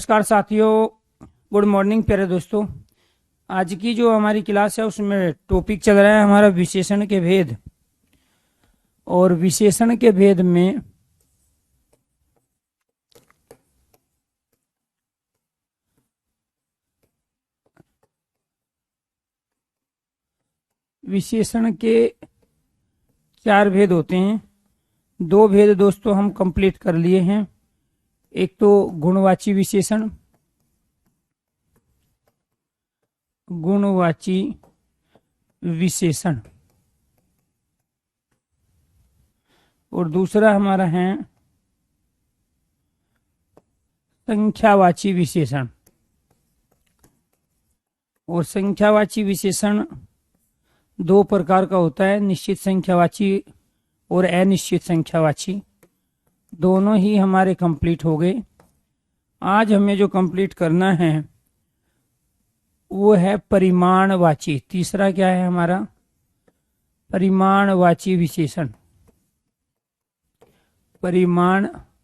नमस्कार साथियों, good morning प्यारे दोस्तों। आज की जो हमारी क्लास है उसमें टॉपिक चल रहा है हमारा विशेषण के भेद। और विशेषण के भेद में विशेषण के 4 भेद होते हैं। 2 भेद दोस्तों हम कंप्लीट कर लिए हैं। एक तो गुणवाची विशेषण, गुणवाची विशेषण, और दूसरा हमारा है संख्यावाची विशेषण। और संख्यावाची विशेषण 2 प्रकार का होता है, निश्चित संख्यावाची और अनिश्चित संख्यावाची। दोनों ही हमारे कंप्लीट हो गए। आज हमें जो कंप्लीट करना है वो है परिमाणवाची। तीसरा क्या है हमारा? परिमाणवाची विशेषण। परिमाणवाची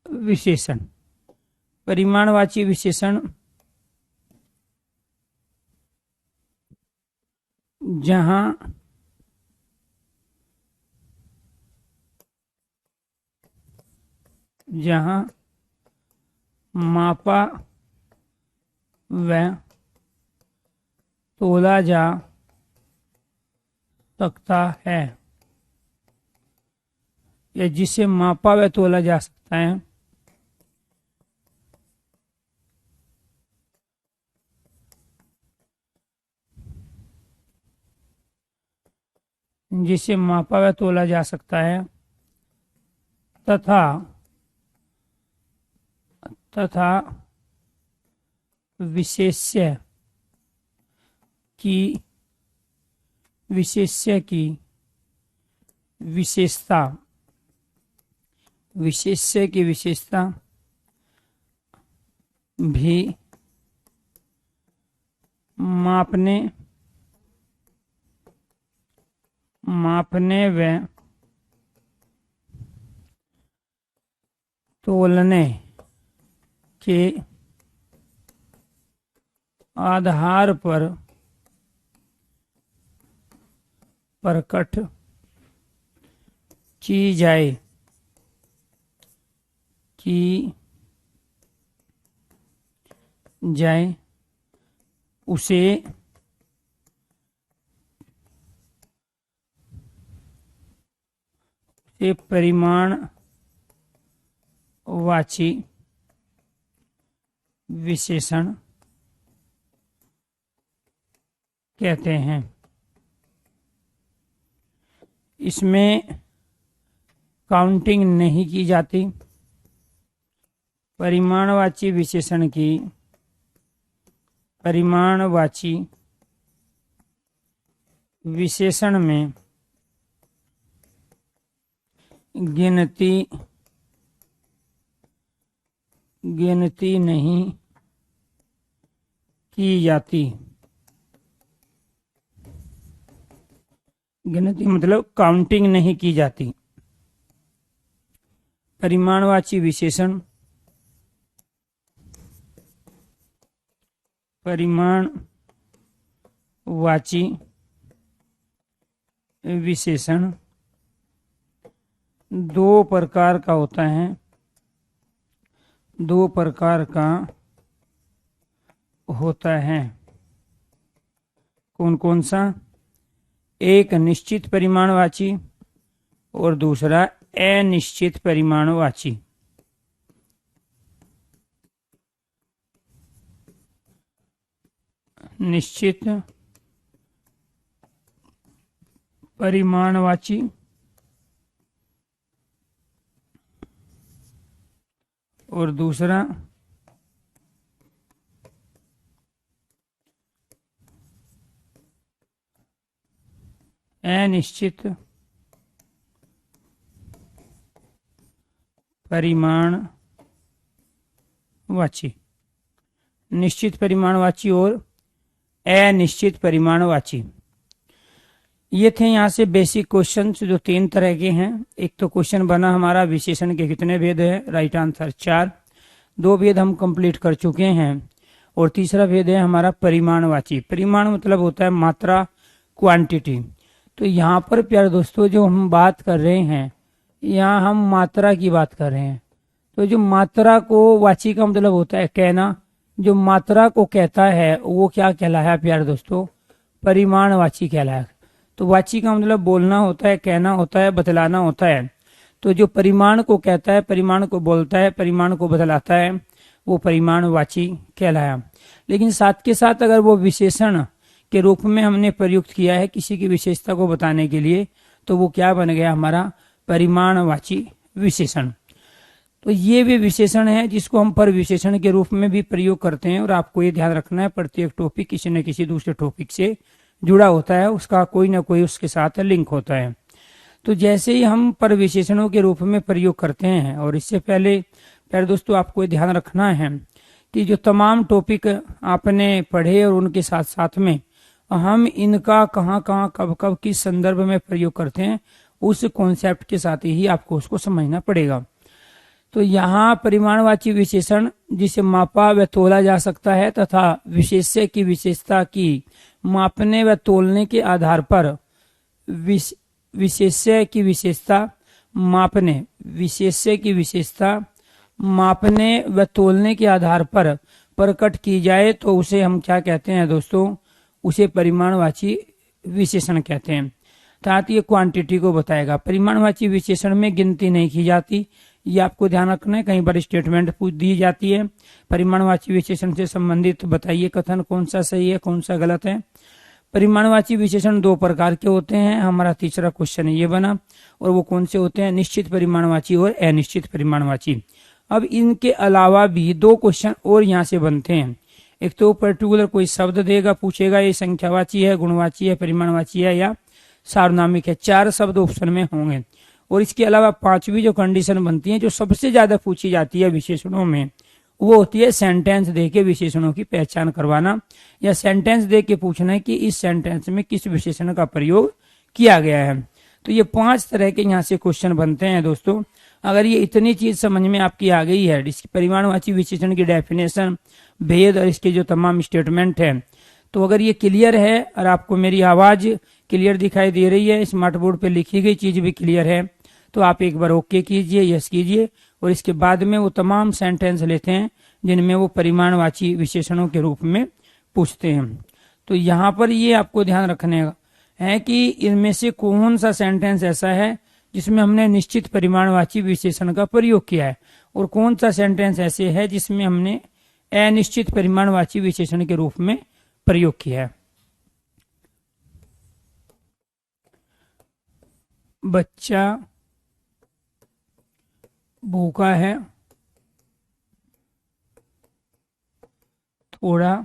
विशेषण। परिमाणवाची विशेषण जहां मापा व तोला जा सकता है, या जिसे मापा व तोला जा सकता है, जिसे मापा व तोला जा सकता है तथा विशेष्य की विशेषता भी मापने व तोलने के आधार पर प्रकट की जाए उसे परिमाणवाची विशेषण कहते हैं। इसमें काउंटिंग नहीं की जाती। परिमाणवाची विशेषण की परिमाणवाची विशेषण में गिनती नहीं की जाती। गिनती मतलब काउंटिंग नहीं की जाती। परिमाणवाची विशेषण विशेषण 2 प्रकार का होता है। 2 प्रकार का होता है। कौन कौन सा? एक निश्चित परिमाणवाची और दूसरा अनिश्चित परिमाणवाची। निश्चित परिमाणवाची और दूसरा अनिश्चित परिमाणवाची। निश्चित परिमाणवाची और अनिश्चित परिमाणवाची। ये थे यहाँ से बेसिक क्वेश्चंस जो 3 तरह के हैं। एक तो क्वेश्चन बना हमारा विशेषण के कितने भेद है, राइट आंसर 4। 2 भेद हम कंप्लीट कर चुके हैं। और तीसरा भेद है हमारा परिमाणवाची। परिमाण मतलब होता है मात्रा, क्वांटिटी। तो यहाँ पर प्यारे दोस्तों जो हम बात कर रहे हैं, यहाँ हम मात्रा की बात कर रहे हैं। तो जो मात्रा को, वाची का मतलब होता है कहना, जो मात्रा को कहता है वो क्या कहलाया प्यारे दोस्तों, परिमाणवाची कहलाया। तो वाची का मतलब बोलना होता है, कहना होता है, बतलाना होता है। तो जो परिमाण को कहता है, परिमाण को बोलता है, परिमाण को बतलाता है, वो परिमाणवाची कहलाया। लेकिन साथ के साथ अगर वो विशेषण के रूप में हमने प्रयुक्त किया है किसी की विशेषता को बताने के लिए, तो वो क्या बन गया हमारा, परिमाणवाची विशेषण। तो ये भी विशेषण है जिसको हम पर विशेषण के रूप में भी प्रयोग करते हैं। और आपको ये ध्यान रखना है, प्रत्येक टॉपिक किसी न किसी दूसरे टॉपिक से जुड़ा होता है, उसका कोई ना कोई उसके साथ लिंक होता है। तो जैसे ही हम पर विशेषणों के रूप में प्रयोग करते हैं, और इससे पहले प्यारे दोस्तों आपको ये ध्यान रखना है कि जो तमाम टॉपिक आपने पढ़े और उनके साथ साथ में हम इनका कहाँ कहाँ कब कब किस संदर्भ में प्रयोग करते हैं, उस कॉन्सेप्ट के साथ ही आपको उसको समझना पड़ेगा। तो यहाँ परिमाणवाची विशेषण जिसे मापा व तोला जा सकता है तथा विशेष्य की विशेषता की मापने व तोलने के आधार पर विशेष्य की विशेषता मापने, विशेष्य की विशेषता मापने व तोलने के आधार पर प्रकट की जाए तो उसे हम क्या कहते हैं दोस्तों, उसे परिमाणवाची विशेषण कहते हैं। अर्थात ये क्वांटिटी को बताएगा। परिमाणवाची विशेषण में गिनती नहीं की जाती, ये आपको ध्यान रखना है। कई बार स्टेटमेंट पूछ दी जाती है, परिमाणवाची विशेषण से संबंधित बताइए कथन कौन सा सही है कौन सा गलत है। परिमाणवाची विशेषण 2 प्रकार के होते हैं, हमारा तीसरा क्वेश्चन ये बना। और वो कौन से होते हैं, निश्चित परिमाणवाची और अनिश्चित परिमाणवाची। अब इनके अलावा भी 2 क्वेश्चन और यहाँ से बनते हैं। एक तो पर्टिकुलर कोई शब्द देगा, पूछेगा ये संख्यावाची है, गुणवाची है, परिमाणवाची है या सार्वनामिक है। 4 शब्द ऑप्शन में होंगे। और इसके अलावा 5वीं जो कंडीशन बनती है, जो सबसे ज्यादा पूछी जाती है विशेषणों में, वो होती है सेंटेंस दे के विशेषणों की पहचान करवाना, या सेंटेंस दे के पूछना है कि इस सेंटेंस में किस विशेषण का प्रयोग किया गया है। तो ये 5 तरह के यहाँ से क्वेश्चन बनते हैं दोस्तों। अगर ये इतनी चीज समझ में आपकी आ गई है, इसकी परिमाणवाची विशेषण की डेफिनेशन, भेद और इसके जो तमाम स्टेटमेंट है, तो अगर ये क्लियर है और आपको मेरी आवाज क्लियर दिखाई दे रही है, स्मार्ट बोर्ड पे लिखी गई चीज भी क्लियर है, तो आप एक बार ओके कीजिए, यस कीजिए। और इसके बाद में वो तमाम सेंटेंस लेते हैं जिनमें वो परिमाणवाची विशेषणों के रूप में पूछते हैं। तो यहाँ पर ये आपको ध्यान रखने है कि इनमें से कौन सा सेंटेंस ऐसा है जिसमें हमने निश्चित परिमाणवाची विशेषण का प्रयोग किया है, और कौन सा सेंटेंस ऐसे है जिसमें हमने अनिश्चित परिमाणवाची विशेषण के रूप में प्रयोग किया है। बच्चा भूखा है, थोड़ा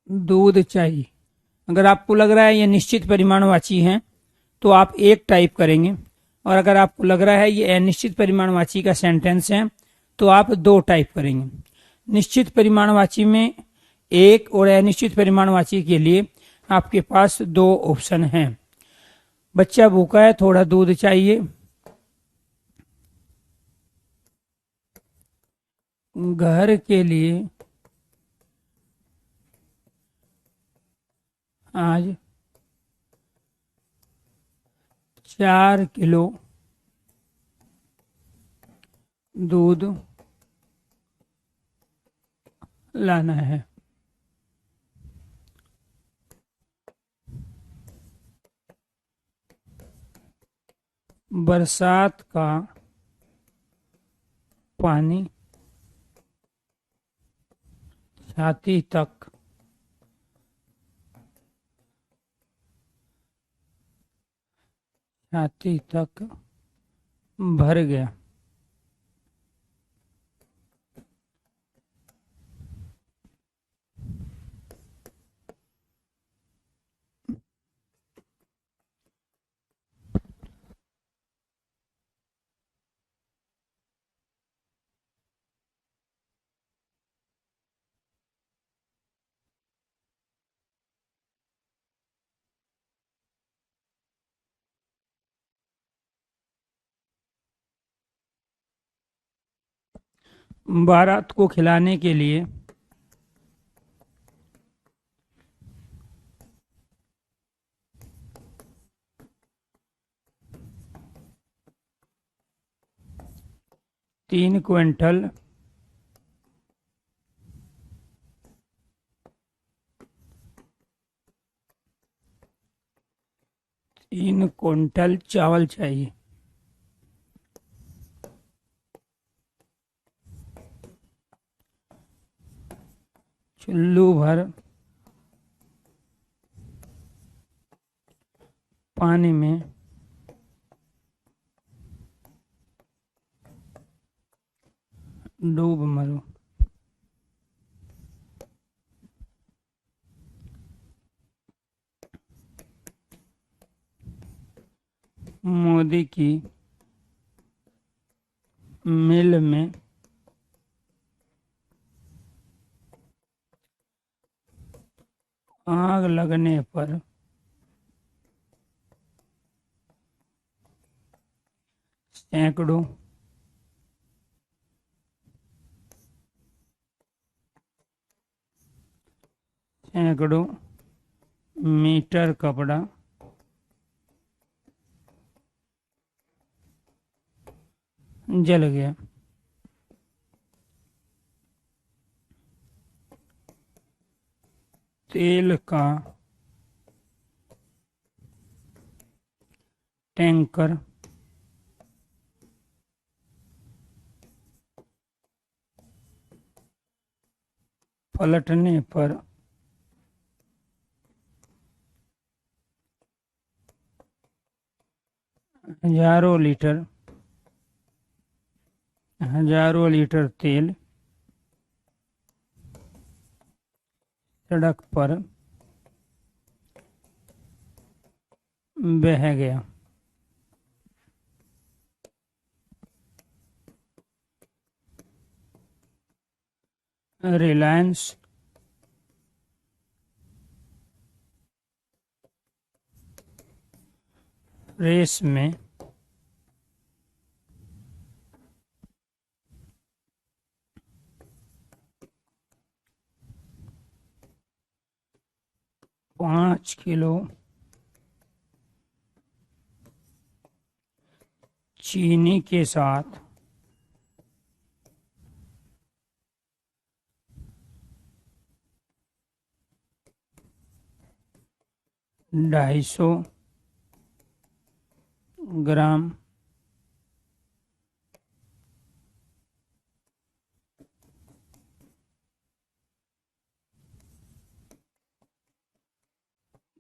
दूध चाहिए। अगर आपको लग रहा है ये निश्चित परिमाणवाची हैं तो आप 1 टाइप करेंगे, और अगर आपको लग रहा है ये अनिश्चित परिमाणवाची का सेंटेंस है तो आप 2 टाइप करेंगे। निश्चित परिमाणवाची में 1 और अनिश्चित परिमाणवाची के लिए आपके पास 2 ऑप्शन हैं। बच्चा भूखा है, थोड़ा दूध चाहिए। घर के लिए आज 4 किलो दूध लाना है। बरसात का पानी छाती तक भर गया। बारात को खिलाने के लिए 3 क्विंटल चावल चाहिए। चुल्लू भर पानी में डूब मरो। मोदी की मिल में आग लगने पर सैकड़ों मीटर कपड़ा जल गया। तेल का टैंकर पलटने पर हजारों लीटर तेल सड़क पर बह गया। रिलायंस रेस में 5 किलो चीनी के साथ 250 ग्राम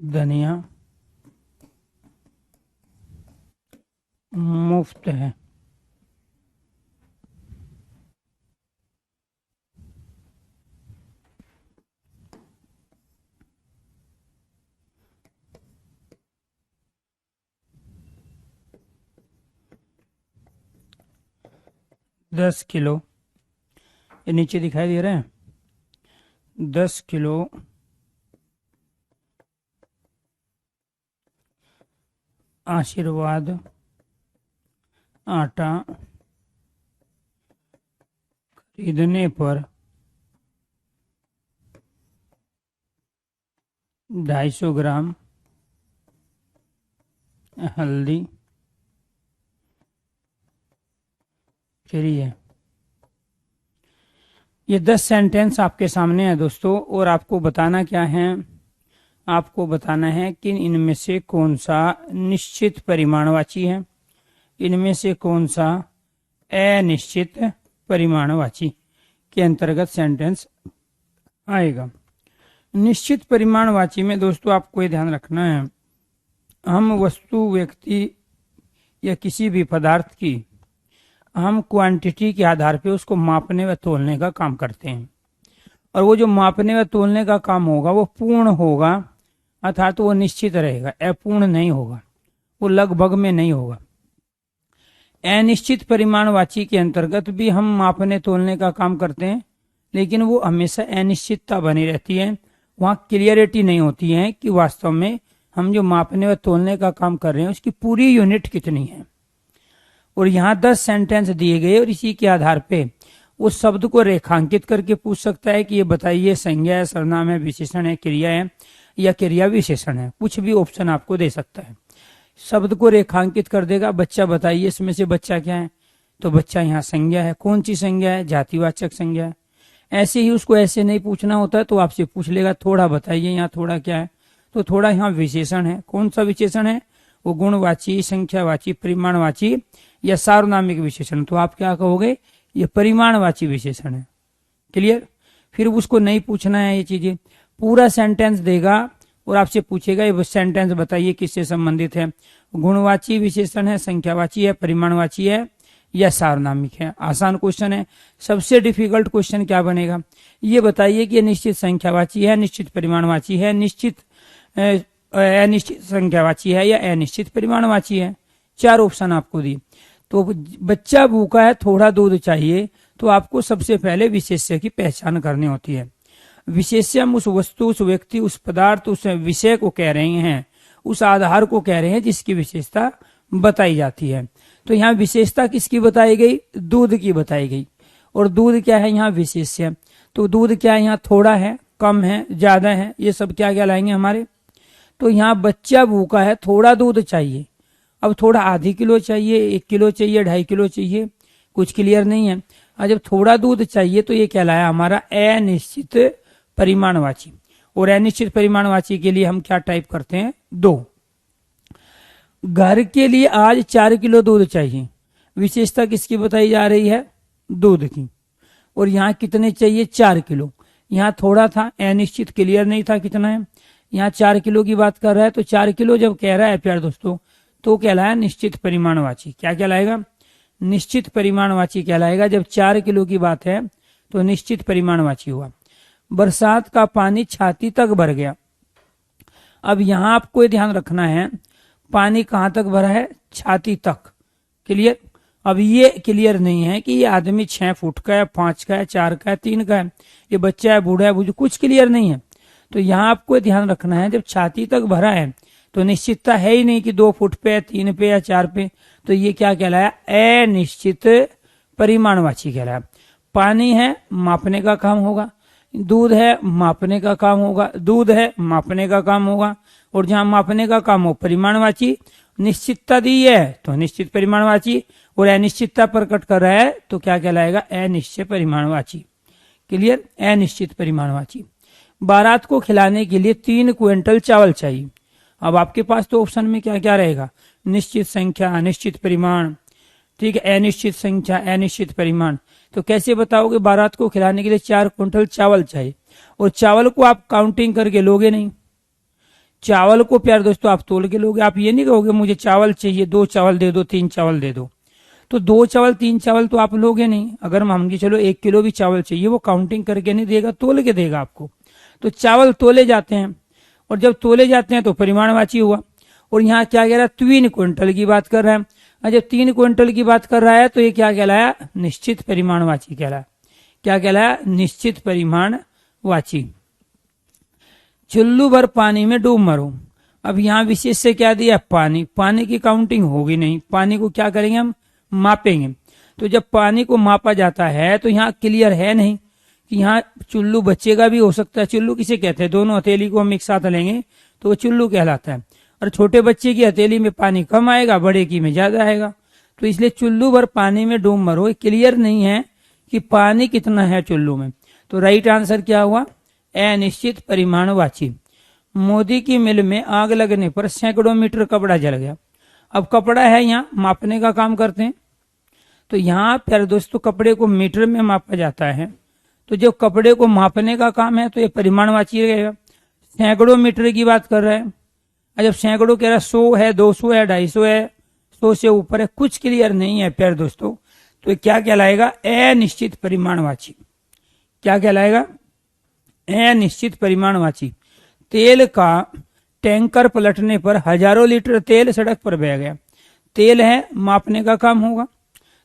धनिया मुफ्त है। दस किलो, ये नीचे दिखाई दे रहे हैं, 10 किलो आशीर्वाद आटा खरीदने पर 250 ग्राम हल्दी फ्री है। ये 10 सेंटेंस आपके सामने है दोस्तों, और आपको बताना क्या है, आपको बताना है कि इनमें से कौन सा निश्चित परिमाणवाची है, इनमें से कौन सा अनिश्चित परिमाणवाची के अंतर्गत सेंटेंस आएगा। निश्चित परिमाणवाची में दोस्तों आपको ये ध्यान रखना है, हम वस्तु, व्यक्ति या किसी भी पदार्थ की हम क्वांटिटी के आधार पे उसको मापने व तोलने का काम करते हैं, और वो जो मापने व तोलने का काम होगा वो पूर्ण होगा, अर्थात वो निश्चित रहेगा, अपूर्ण नहीं होगा, वो लगभग में नहीं होगा। अनिश्चित परिमाणवाची के अंतर्गत भी हम मापने तोलने का काम करते हैं, लेकिन वो हमेशा अनिश्चितता बनी रहती है, वहां क्लियरिटी नहीं होती है कि वास्तव में हम जो मापने व तोलने का काम कर रहे हैं उसकी पूरी यूनिट कितनी है। और यहाँ 10 सेंटेंस दिए गए और इसी के आधार पे उस शब्द को रेखांकित करके पूछ सकता है कि ये बताइए संज्ञा है, सर्वनाम है, विशेषण है, क्रिया है या क्रिया विशेषण है। कुछ भी ऑप्शन आपको दे सकता है। शब्द को रेखांकित कर देगा, बच्चा बताइए इसमें से बच्चा क्या है, तो बच्चा यहाँ संज्ञा है। कौन सी संज्ञा है? जातिवाचक संज्ञा है। ऐसे ही उसको ऐसे नहीं पूछना होता है तो आपसे पूछ लेगा थोड़ा बताइए, यहाँ थोड़ा क्या है, तो थोड़ा यहाँ विशेषण है। कौन सा विशेषण है? वो गुणवाची, संख्यावाची, परिमाणवाची या सार्वनामिक विशेषण। तो आप क्या कहोगे? ये परिमाणवाची विशेषण है। क्लियर? फिर उसको नहीं पूछना है ये चीजें, पूरा सेंटेंस देगा और आपसे पूछेगा ये सेंटेंस बताइए किससे संबंधित है, गुणवाची विशेषण है, संख्यावाची है, परिमाणवाची है या सार्वनामिक है। आसान क्वेश्चन है। सबसे डिफिकल्ट क्वेश्चन क्या बनेगा? ये बताइए कि ये निश्चित संख्यावाची है, निश्चित परिमाणवाची है, निश्चित अनिश्चित संख्यावाची है या अनिश्चित परिमाणवाची है। 4 ऑप्शन आपको दिए। तो बच्चा भूखा है, थोड़ा दूध चाहिए, तो आपको सबसे पहले विशेष्य की पहचान करनी होती है। विशेष्य हम उस वस्तु, उस व्यक्ति, उस पदार्थ, उस विषय को कह रहे हैं, उस आधार को कह रहे हैं जिसकी विशेषता बताई जाती है। तो यहाँ विशेषता किसकी बताई गई? दूध की बताई गई। और दूध क्या है? यहाँ विशेष्य। तो दूध क्या है? यहाँ थोड़ा है, कम है, ज्यादा है, ये सब क्या कहलाएंगे हमारे। तो यहाँ बच्चा भूखा है, थोड़ा दूध चाहिए। अब थोड़ा आधी किलो चाहिए, 1 किलो चाहिए, 2.5 किलो चाहिए, कुछ क्लियर नहीं है। और जब थोड़ा दूध चाहिए तो ये कहलाया हमारा अनिश्चित परिमाणवाची। और अनिश्चित परिमाणवाची के लिए हम क्या टाइप करते हैं? 2। घर के लिए आज 4 किलो दूध चाहिए। विशेषता किसकी बताई जा रही है? दूध की। और यहाँ कितने चाहिए? 4 किलो। यहाँ थोड़ा था, अनिश्चित क्लियर नहीं था कितना है। यहाँ 4 किलो की बात कर रहा है, तो 4 किलो जब कह रहा है प्यार दोस्तों तो कहलाया निश्चित परिमाणवाची। क्या कहलाएगा? निश्चित परिमाणवाची कहलाएगा। जब 4 किलो की बात है तो निश्चित परिमाणवाची हुआ। बरसात का पानी छाती तक भर गया। अब यहाँ आपको ध्यान रखना है, पानी कहाँ तक भरा है? छाती तक। क्लियर? अब ये क्लियर नहीं है कि ये आदमी 6 फुट का है, 5 का है, 4 का है, 3 का है, ये बच्चा है, बूढ़ा है, बुजुर्ग, कुछ क्लियर नहीं है। तो यहाँ आपको ध्यान रखना है, जब छाती तक भरा है तो निश्चितता है ही नहीं कि 2 फुट पे, 3 पे या 4 पे। तो ये क्या कहलाया? अनिश्चित परिमाणवाची कहलाया। पानी है, मापने का काम होगा। दूध है, मापने का काम होगा। दूध है, मापने का काम होगा। और जहां मापने का काम हो परिमाणवाची, निश्चितता दी है तो निश्चित परिमाणवाची, और अनिश्चितता प्रकट कर रहा है तो क्या कहलाएगा? अनिश्चित परिमाणवाची। क्लियर? अनिश्चित परिमाणवाची। बारात को खिलाने के लिए 3 क्विंटल चावल चाहिए। अब आपके पास तो ऑप्शन में क्या क्या रहेगा? निश्चित संख्या, अनिश्चित परिमाण, ठीक है, अनिश्चित संख्या, अनिश्चित परिमाण। तो कैसे बताओगे बारात को खिलाने के लिए 4 क्विंटल चावल चाहिए? और चावल को आप काउंटिंग करके लोगे नहीं। चावल को प्यार दोस्तों आप तोल के लोगे। आप ये नहीं कहोगे मुझे चावल चाहिए, 2 चावल दे दो, 3 चावल दे दो। तो 2 चावल 3 चावल तो आप लोगे नहीं। अगर हम चलो 1 किलो भी चावल चाहिए, वो काउंटिंग करके नहीं देगा, तोल के देगा आपको। तो चावल तोले जाते हैं, और जब तोले जाते हैं तो परिमाणवाची हुआ। और यहाँ क्या कह रहा है? 3 क्विंटल की बात कर रहा है। और जब 3 क्विंटल की बात कर रहा है तो ये क्या कहलाया? निश्चित परिमाणवाची कहलाया। क्या कहलाया? निश्चित परिमाणवाची। चुल्लू भर पानी में डूब मरो। अब यहाँ विशेष से क्या दिया? पानी। पानी की काउंटिंग होगी नहीं, पानी को क्या करेंगे हम? मापेंगे। तो जब पानी को मापा जाता है तो यहाँ क्लियर है नहीं कि यहाँ चुल्लू बच्चे भी हो सकता है। चुल्लू किसे कहते हैं? दोनों हथेली को हम एक साथ लेंगे तो वो चुल्लू कहलाता है। और छोटे बच्चे की हथेली में पानी कम आएगा, बड़े की में ज्यादा आएगा। तो इसलिए चुल्लू भर पानी में डूब मरो, क्लियर नहीं है कि पानी कितना है चुल्लू में। तो राइट आंसर क्या हुआ? अनिश्चित परिमाणवाची। मोदी की मिल में आग लगने पर सैकड़ों मीटर कपड़ा जल गया। अब कपड़ा है, यहाँ मापने का काम करते हैं। तो यहाँ प्यारे दोस्तों कपड़े को मीटर में मापा जाता है। तो जब कपड़े को मापने का काम है तो ये परिमाणवाची रहेगा। सैकड़ों मीटर की बात कर रहा है। जब सैकड़ों कह रहा है, 100 है, 200 है, 250 है, 100 से ऊपर है, कुछ क्लियर नहीं है प्यारे दोस्तों। तो क्या कहलाएगा? अनिश्चित परिमाणवाची। क्या कहलाएगा? अनिश्चित परिमाणवाची। तेल का टैंकर पलटने पर हजारों लीटर तेल सड़क पर बह गया। तेल है, मापने का काम होगा।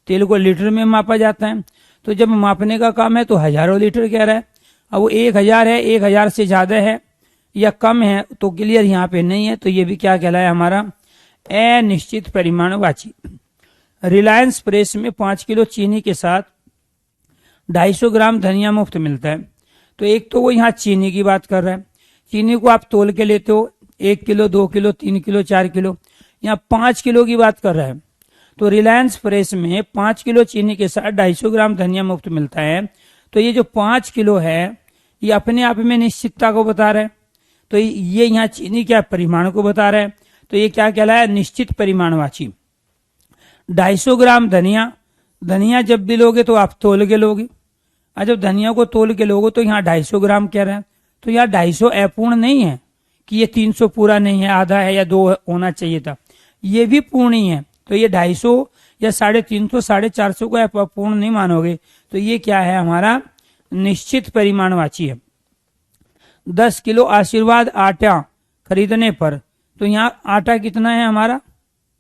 तेल को लीटर में मापा जाता है। तो जब मापने का काम है तो हजारों लीटर कह रहा है। अब वो 1000 है, 1000 से ज्यादा है या कम है तो क्लियर यहाँ पे नहीं है। तो ये भी क्या कहलाया हमारा? अनिश्चित परिमाणवाची। रिलायंस प्रेस में 5 किलो चीनी के साथ 250 ग्राम धनिया मुफ्त मिलता है। तो एक तो वो यहाँ चीनी की बात कर रहा है, चीनी को आप तोल के लेते हो 1 किलो 2 किलो 3 किलो 4 किलो, यहाँ 5 किलो की बात कर रहा है। तो रिलायंस फ्रेश में 5 किलो चीनी के साथ 250 ग्राम धनिया मुफ्त मिलता है। तो ये जो 5 किलो है ये अपने आप में निश्चितता को बता रहा है। तो ये यहाँ चीनी क्या परिमाण को बता रहा है। तो ये क्या कहलाया, निश्चित परिमाणवाची। 250 ग्राम धनिया, धनिया जब भी लोगे तो आप तोल के लोगे, और जब धनिया को तोल के लोगे तो यहाँ 250 ग्राम कह रहे हैं। तो यहाँ 250 अपूर्ण नहीं है कि ये 300 पूरा नहीं है, आधा है या 2 होना चाहिए था, ये भी पूर्ण ही है। तो ये 250 या 350 450 को आप अपूर्ण नहीं मानोगे। तो ये क्या है, हमारा निश्चित परिमाणवाची है। 10 किलो आशीर्वाद आटा खरीदने पर, तो यहाँ आटा कितना है हमारा,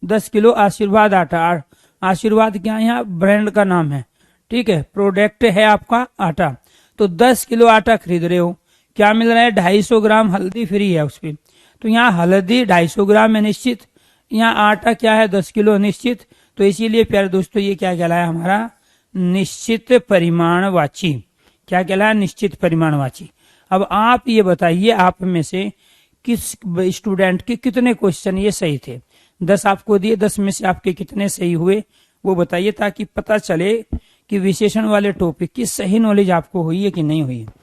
10 किलो आशीर्वाद आटा। आशीर्वाद क्या है, यहाँ ब्रांड का नाम है, ठीक है, प्रोडक्ट है आपका आटा। तो 10 किलो आटा खरीद रहे हो, क्या मिल रहा है, 250 ग्राम हल्दी फ्री है उस पर। तो यहाँ हल्दी 250 ग्राम है निश्चित, यहाँ आटा क्या है 10 किलो निश्चित। तो इसीलिए प्यारे दोस्तों ये क्या कहलाया, हमारा निश्चित परिमाणवाची। क्या कहलाया, निश्चित परिमाणवाची। अब आप ये बताइए, आप में से किस स्टूडेंट के कितने क्वेश्चन ये सही थे। 10 आपको दिए, 10 में से आपके कितने सही हुए वो बताइए, ताकि पता चले कि विशेषण वाले टॉपिक की सही नॉलेज आपको हुई है कि नहीं हुई है।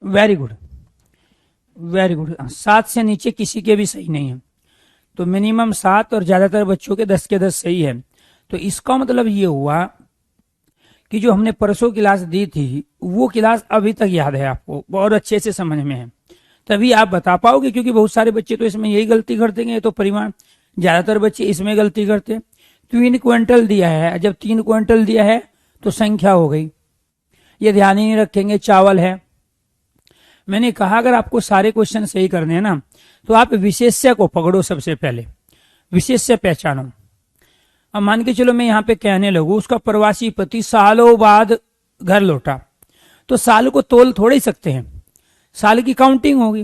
Very good, very good. 7 से नीचे किसी के भी सही नहीं है, तो मिनिमम 7 और ज्यादातर बच्चों के 10 सही है। तो इसका मतलब ये हुआ कि जो हमने परसों क्लास दी थी वो क्लास अभी तक याद है आपको, बहुत अच्छे से समझ में है, तभी आप बता पाओगे। क्योंकि बहुत सारे बच्चे तो इसमें यही गलती करते हैं, तो परिमाण ज्यादातर बच्चे इसमें गलती करते हैं। 3 क्विंटल दिया है, जब 3 क्विंटल दिया है तो संख्या हो गई, ये ध्यान ही नहीं रखेंगे, चावल है। मैंने कहा अगर आपको सारे क्वेश्चन सही करने हैं ना, तो आप विशेष्य को पकड़ो, सबसे पहले विशेष्य पहचानो। अब मान के चलो मैं यहाँ पे कहने लगूं उसका प्रवासी पति सालों बाद घर लौटा, तो साल को तोल थोड़े ही सकते हैं, साल की काउंटिंग होगी।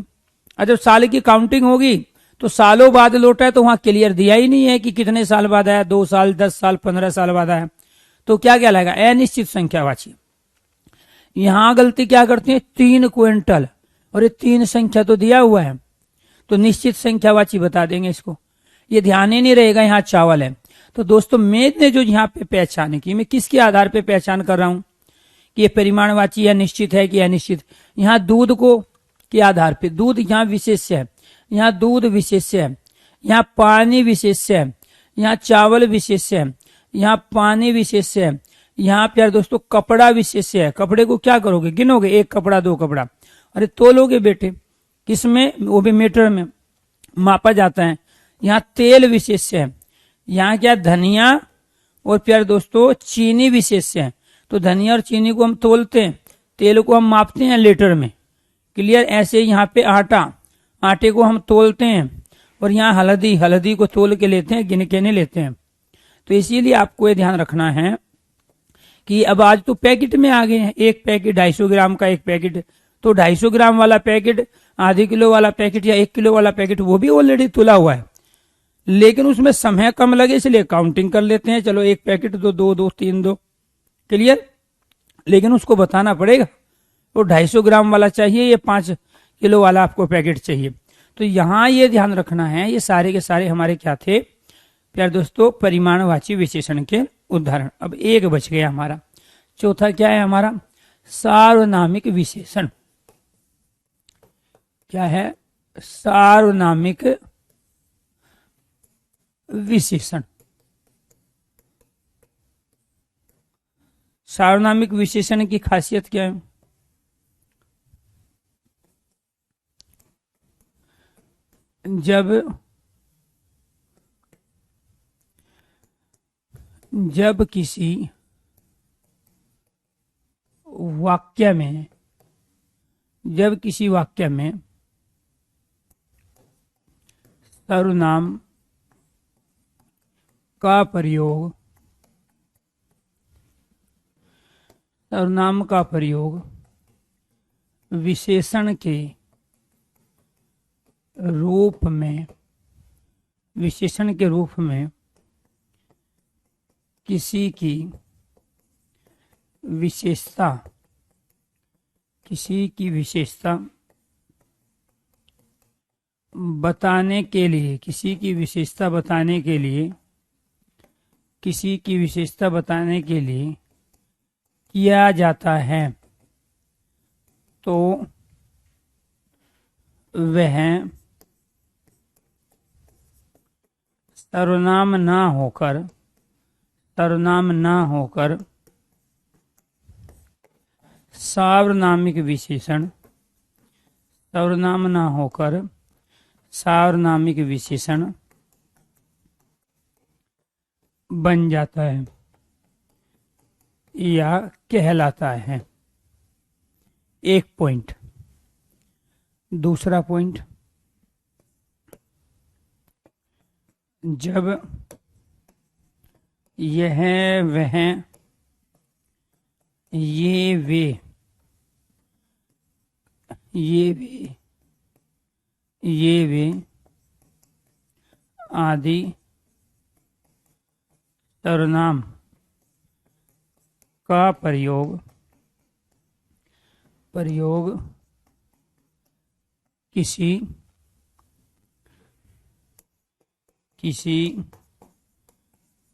और जब साल की काउंटिंग होगी तो सालों बाद लौटा है, तो वहां क्लियर दिया ही नहीं है कि कितने साल बाद आया, 2 साल 10 साल 15 साल बाद आया। तो क्या क्या लगेगा, अनिश्चित संख्यावाची। यहां गलती क्या करती है, 3 क्विंटल, और ये 3 संख्या तो दिया हुआ है, तो निश्चित संख्यावाची बता देंगे इसको, ये ध्यान ही नहीं रहेगा यहाँ चावल है। तो दोस्तों मैंने जो यहाँ पे पहचान की, मैं किसके आधार पे पहचान कर रहा हूं कि ये परिमाणवाची या निश्चित है कि अनिश्चित। यहाँ दूध को के आधार पे, दूध यहाँ विशेष्य है, यहाँ दूध विशेष्य है, यहाँ पानी विशेष्य है, यहाँ चावल विशेष्य है, यहाँ पानी विशेष्य है, यहाँ पे यार दोस्तों कपड़ा विशेष्य है। कपड़े को क्या करोगे, गिनोगे, 1 कपड़ा 2 कपड़ा, अरे तोलोगे बेटे, किसमें, वो भी मीटर में मापा जाता है। यहाँ तेल विशेष्य है, यहाँ क्या धनिया और प्यारे दोस्तों चीनी विशेष्य है। तो धनिया और चीनी को हम तोलते हैं, तेल को हम मापते हैं लीटर में, क्लियर। ऐसे यहाँ पे आटा, आटे को हम तोलते हैं, और यहाँ हल्दी, हल्दी को तोल के लेते हैं, गिन के नहीं लेते हैं। तो इसीलिए आपको ये ध्यान रखना है कि अब आज तो पैकेट में आ गए हैं, एक पैकेट 250 ग्राम का एक पैकेट, तो 250 ग्राम वाला पैकेट, आधे किलो वाला पैकेट या 1 किलो वाला पैकेट वो भी ऑलरेडी तुला हुआ है, लेकिन उसमें समय कम लगे इसलिए काउंटिंग कर लेते हैं, चलो 1 पैकेट दो 2 2 3 2, क्लियर। लेकिन उसको बताना पड़ेगा वो 250 ग्राम वाला चाहिए, ये 5 किलो वाला आपको पैकेट चाहिए। तो यहाँ ये ध्यान रखना है, ये सारे के सारे हमारे क्या थे प्यारे दोस्तों, परिमाणवाची विशेषण के उदाहरण। अब एक बच गया हमारा, चौथा क्या है हमारा, सार्वनामिक विशेषण। क्या है, सार्वनामिक विशेषण। सार्वनामिक विशेषण की खासियत क्या है, जब जब किसी वाक्य में सर्वनाम का प्रयोग विशेषण के रूप में किसी की विशेषता बताने के लिए किया जाता है, तो वह सर्वनाम ना होकर सार्वनामिक विशेषण बन जाता है या कहलाता है। एक पॉइंट। दूसरा पॉइंट, जब यह वह ये वे आदि सर्वनाम का प्रयोग किसी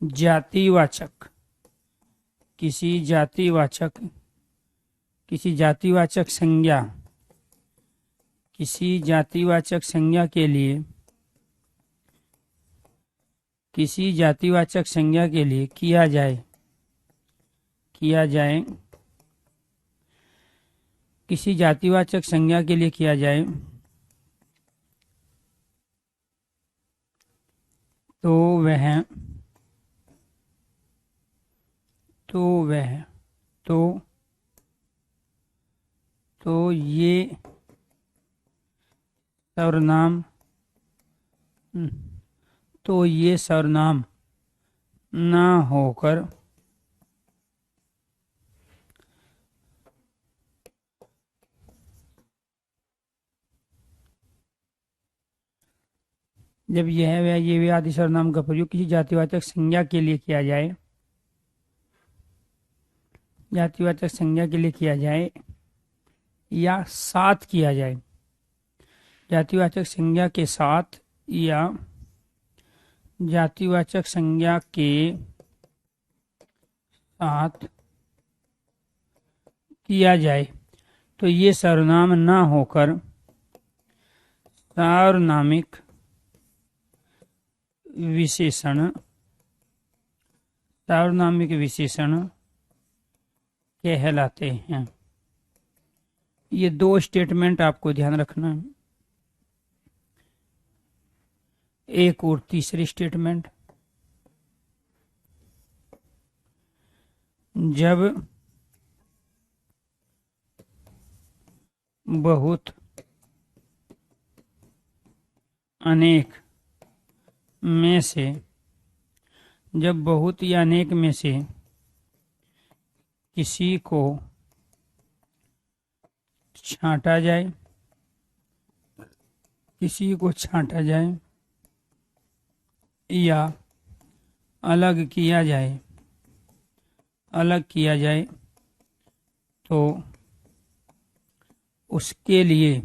जातिवाचक संज्ञा के लिए किया जाए तो ये सर्वनाम ना होकर जब यह वह ये वे आदि सर्वनाम का प्रयोग किसी जातिवाचक संज्ञा के लिए किया जाए या साथ किया जाए, जातिवाचक संज्ञा के साथ या जातिवाचक संज्ञा के साथ किया जाए, तो ये सर्वनाम ना होकर सार्वनामिक विशेषण कहलाते हैं। ये दो स्टेटमेंट आपको ध्यान रखना है। एक और तीसरी स्टेटमेंट, जब बहुत अनेक में से किसी को छांटा जाए या अलग किया जाए तो उसके लिए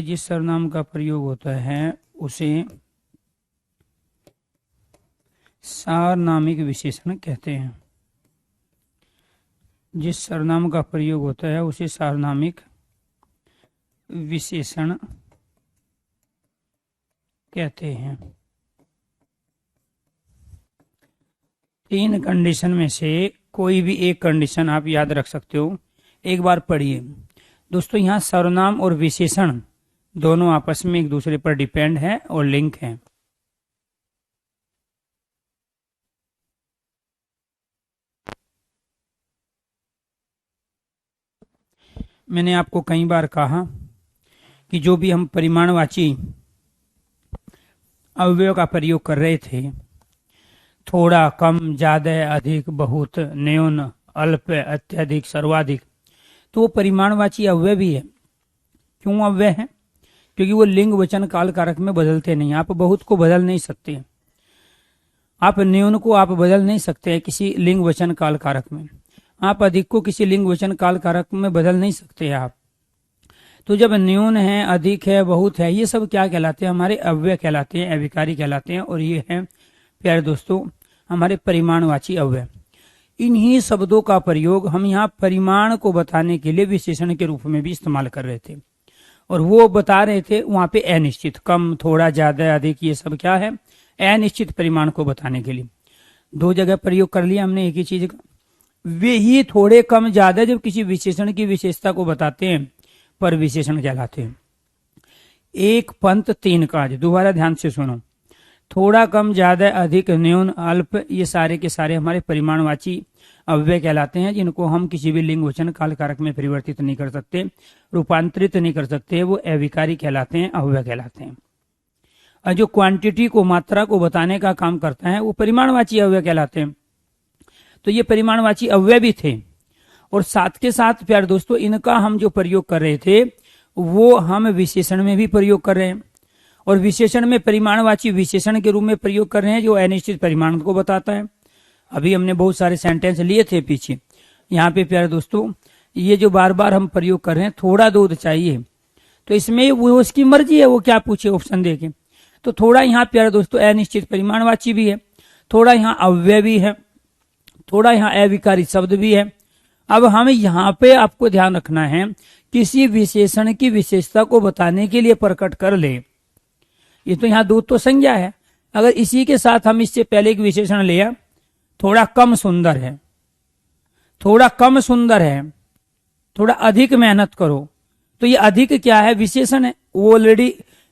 जिस सर्वनाम का प्रयोग होता है उसे सार्वनामिक विशेषण कहते हैं। जिस सर्वनाम का प्रयोग होता है उसे सार्वनामिक विशेषण कहते हैं। 3 कंडीशन में से कोई भी एक कंडीशन आप याद रख सकते हो। एक बार पढ़िए दोस्तों, यहाँ सर्वनाम और विशेषण दोनों आपस में एक दूसरे पर डिपेंड है और लिंक है। मैंने आपको कई बार कहा कि जो भी हम परिमाणवाची अव्यय का प्रयोग कर रहे थे, थोड़ा, कम, ज्यादा, अधिक, बहुत, न्यून, अल्प, अत्यधिक, सर्वाधिक, तो वो परिमाणवाची अव्यय भी है। क्यों अव्यय है? क्योंकि वो लिंग वचन काल कारक में बदलते नहीं। आप बहुत को बदल नहीं सकते, आप न्यून को आप बदल नहीं सकते किसी लिंग वचन काल कारक में, आप अधिक को किसी लिंग वचन काल कारक में बदल नहीं सकते आप। तो जब न्यून है, अधिक है, बहुत है, ये सब क्या कहलाते हैं? हमारे अव्यय कहलाते हैं, अविकारी कहलाते हैं। और ये है प्यारे दोस्तों हमारे परिमाणवाची अव्यय। इन्हीं शब्दों का प्रयोग हम यहाँ परिमाण को बताने के लिए विशेषण के रूप में भी इस्तेमाल कर रहे थे। और वो बता रहे थे वहां पे अनिश्चित, कम, थोड़ा, ज्यादा, अधिक, ये सब क्या है? अनिश्चित परिमाण को बताने के लिए 2 जगह प्रयोग कर लिया हमने एक ही चीज का। वे ही थोड़े, कम, ज्यादा जब किसी विशेषण की विशेषता को बताते हैं पर विशेषण कहलाते हैं। 1 पंथ 3 काज, दोबारा ध्यान से सुनो। थोड़ा, कम, ज्यादा, अधिक, न्यून, अल्प, ये सारे के सारे हमारे परिमाणवाची अव्यय कहलाते हैं, जिनको हम किसी भी लिंग वचन काल कारक में परिवर्तित नहीं कर सकते, रूपांतरित नहीं कर सकते। वो अविकारी कहलाते हैं, अव्यय कहलाते हैं। और जो क्वांटिटी को, मात्रा को बताने का काम करता है वो परिमाणवाची अव्यय कहलाते हैं। तो ये परिमाणवाची अव्यय भी थे। और साथ के साथ प्यारे दोस्तों इनका हम जो प्रयोग कर रहे थे वो हम विशेषण में भी प्रयोग कर रहे हैं। और विशेषण में परिमाणवाची विशेषण के रूप में प्रयोग कर रहे हैं जो अनिश्चित परिमाण को बताता है। अभी हमने बहुत सारे सेंटेंस लिए थे पीछे। यहाँ पे प्यारे दोस्तों ये जो बार बार हम प्रयोग कर रहे हैं, थोड़ा दूध चाहिए, तो इसमें वो उसकी मर्जी है, वो क्या पूछे ऑप्शन देके। तो थोड़ा यहाँ प्यारे दोस्तों अनिश्चित परिमाणवाची भी है, थोड़ा यहाँ अव्यय भी है, थोड़ा यहाँ अविकारी शब्द भी है। अब हमें यहाँ पे आपको ध्यान रखना है, किसी विशेषण की विशेषता को बताने के लिए प्रकट कर ले। ये तो यहाँ दूध तो संज्ञा है। अगर इसी के साथ हम इससे पहले एक विशेषण लिया, थोड़ा कम सुंदर है, थोड़ा कम सुंदर है, थोड़ा अधिक मेहनत करो, तो ये अधिक क्या है? विशेषण है। वो ऑलरेडी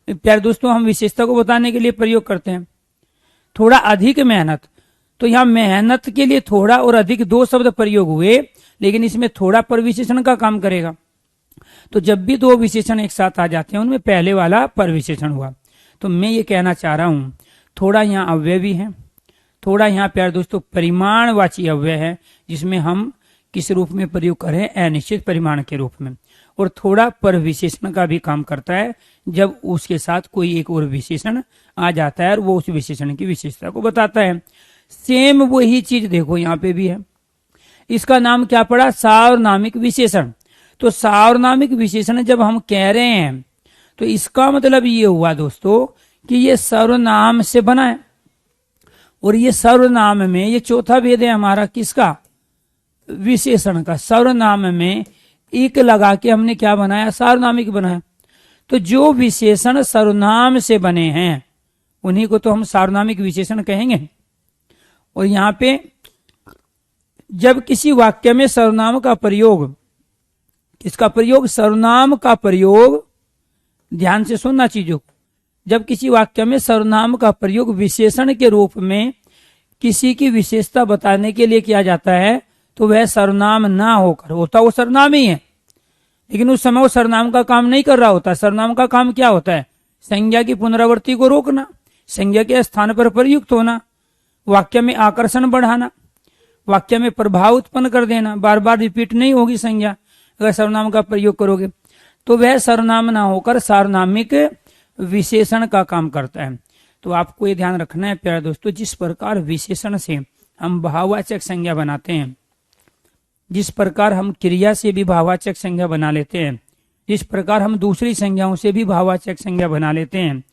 प्यारे दोस्तों हम विशेषता को बताने के लिए प्रयोग करते हैं। थोड़ा अधिक मेहनत, तो यहाँ मेहनत के लिए थोड़ा और अधिक 2 शब्द प्रयोग हुए, लेकिन इसमें थोड़ा पर विशेषण का काम करेगा। तो जब भी 2 विशेषण एक साथ आ जाते हैं उनमें पहले वाला पर विशेषण हुआ। तो मैं ये कहना चाह रहा हूं थोड़ा यहाँ अव्यय भी है, थोड़ा यहाँ प्यारे दोस्तों परिमाणवाची अव्यय है जिसमें हम किस रूप में प्रयोग करें? अनिश्चित परिमाण के रूप में। और थोड़ा पर विशेषण का भी काम करता है जब उसके साथ कोई एक और विशेषण आ जाता है और वो उस विशेषण की विशेषता को बताता है। सेम वही चीज देखो यहाँ पे भी है। इसका नाम क्या पड़ा? सार्वनामिक विशेषण। तो सार्वनामिक विशेषण जब हम कह रहे हैं तो इसका मतलब ये हुआ दोस्तों कि ये सर्वनाम से बना है। और ये सर्वनाम में ये चौथा भेद है हमारा, किसका? विशेषण का। सर्वनाम में एक लगा के हमने क्या बनाया? सार्वनामिक बनाया। तो जो विशेषण सर्वनाम से बने हैं उन्हीं को तो हम सार्वनामिक विशेषण कहेंगे। और यहाँ पे जब किसी वाक्य में सर्वनाम का प्रयोग, इसका प्रयोग, सर्वनाम का प्रयोग, ध्यान से सुनना चीजों को, जब किसी वाक्य में सर्वनाम का प्रयोग विशेषण के रूप में किसी की विशेषता बताने के लिए किया जाता है तो वह सर्वनाम ना होकर, होता वो सर्वनाम ही है, लेकिन उस समय वो सर्वनाम का काम नहीं कर रहा होता। सर्वनाम का काम क्या होता है? संज्ञा की पुनरावृत्ति को रोकना, संज्ञा के स्थान पर प्रयुक्त होना, वाक्य में आकर्षण बढ़ाना, वाक्य में प्रभाव उत्पन्न कर देना। बार बार रिपीट नहीं होगी संज्ञा अगर सर्वनाम का प्रयोग करोगे, तो वह सर्वनाम ना होकर सार्वनामिक विशेषण का काम करता है। तो आपको ये ध्यान रखना है प्यारे दोस्तों, जिस प्रकार विशेषण से हम भाववाचक संज्ञा बनाते हैं, जिस प्रकार हम क्रिया से भी भाववाचक संज्ञा बना लेते हैं, जिस प्रकार हम दूसरी संज्ञाओं से भी भाववाचक संज्ञा बना लेते हैं,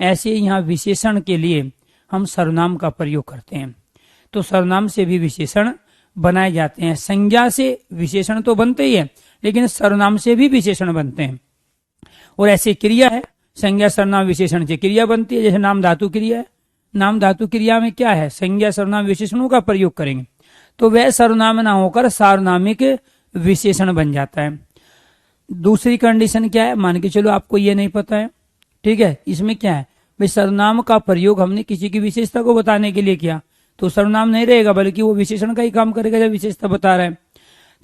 ऐसे यहाँ विशेषण के लिए हम सर्वनाम का प्रयोग करते हैं। तो सर्वनाम से भी विशेषण बनाए जाते हैं। संज्ञा से विशेषण तो बनते ही है, लेकिन सर्वनाम से भी विशेषण बनते हैं। और ऐसी क्रिया है, संज्ञा सर्वनाम विशेषण से क्रिया बनती है, जैसे नाम धातु क्रिया है। नाम धातु क्रिया में क्या है, संज्ञा सर्वनाम विशेषणों का प्रयोग करेंगे तो वह सर्वनाम ना होकर सार्वनामिक विशेषण बन जाता है। दूसरी कंडीशन क्या है, मान के चलो आपको ये नहीं पता है, ठीक है, इसमें क्या है भाई, सर्वनाम का प्रयोग हमने किसी की विशेषता को बताने के लिए किया तो सर्वनाम नहीं रहेगा, बल्कि वो विशेषण का ही काम करेगा जब विशेषता बता रहा है।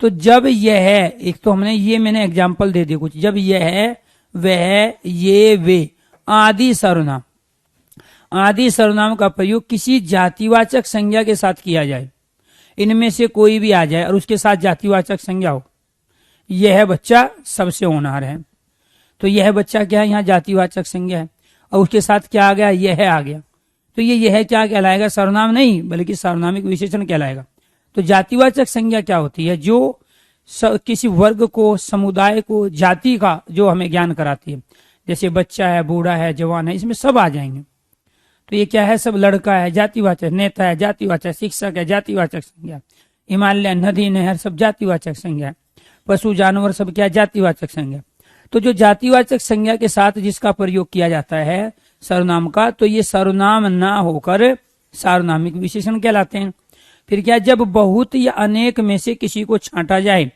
तो जब यह है, एक तो मैंने एग्जाम्पल दे दिया कुछ, जब यह है वह ये वे आदि सर्वनाम, आदि सर्वनाम का प्रयोग किसी जातिवाचक संज्ञा के साथ किया जाए, इनमें से कोई भी आ जाए और उसके साथ जातिवाचक संज्ञा हो, यह बच्चा सबसे होनहार है, तो यह बच्चा क्या है, यहाँ जातिवाचक संज्ञा है और उसके साथ क्या आ गया, यह आ गया, तो यह क्या कहलाएगा, सर्वनाम नहीं बल्कि सार्वनामिक विशेषण कहलाएगा। तो जातिवाचक संज्ञा क्या होती है, जो किसी वर्ग को, समुदाय को, जाति का जो हमें ज्ञान कराती है, जैसे बच्चा है, बूढ़ा है, जवान है, इसमें सब आ जाएंगे। तो ये क्या है, सब लड़का है जातिवाचक, नेता है जातिवाचक, शिक्षक है जातिवाचक संज्ञा, हिमालय, नदी, नहर सब जातिवाचक संज्ञा, पशु जानवर सब क्या जातिवाचक संज्ञा। तो जो जातिवाचक संज्ञा के साथ जिसका प्रयोग किया जाता है सर्वनाम का, तो ये सर्वनाम ना होकर सार्वनामिक विशेषण कहलाते हैं। फिर क्या, जब बहुत या अनेक में से किसी को छांटा जाए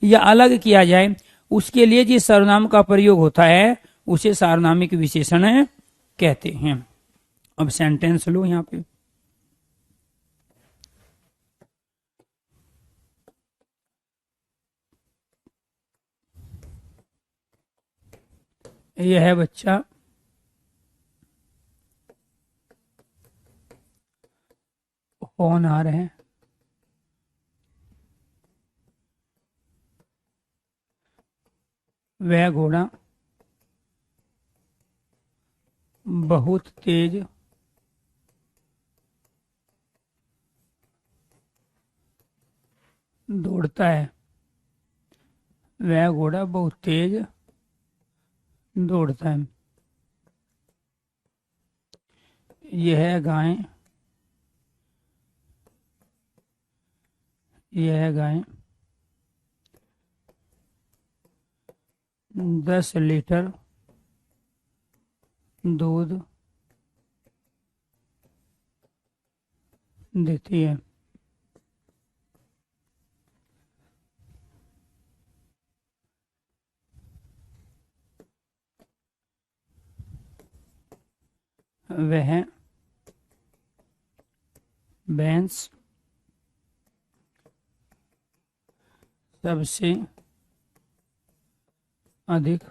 या अलग किया जाए, उसके लिए जिस सर्वनाम का प्रयोग होता है उसे सार्वनामिक विशेषण कहते हैं। अब सेंटेंस लो यहाँ पे, यह है बच्चा होनहार है, वह घोड़ा बहुत तेज दौड़ता है, वह घोड़ा बहुत तेज दौड़ता है। यह गाय 10 लीटर दूध देती है। वह भैंस सबसे अधिक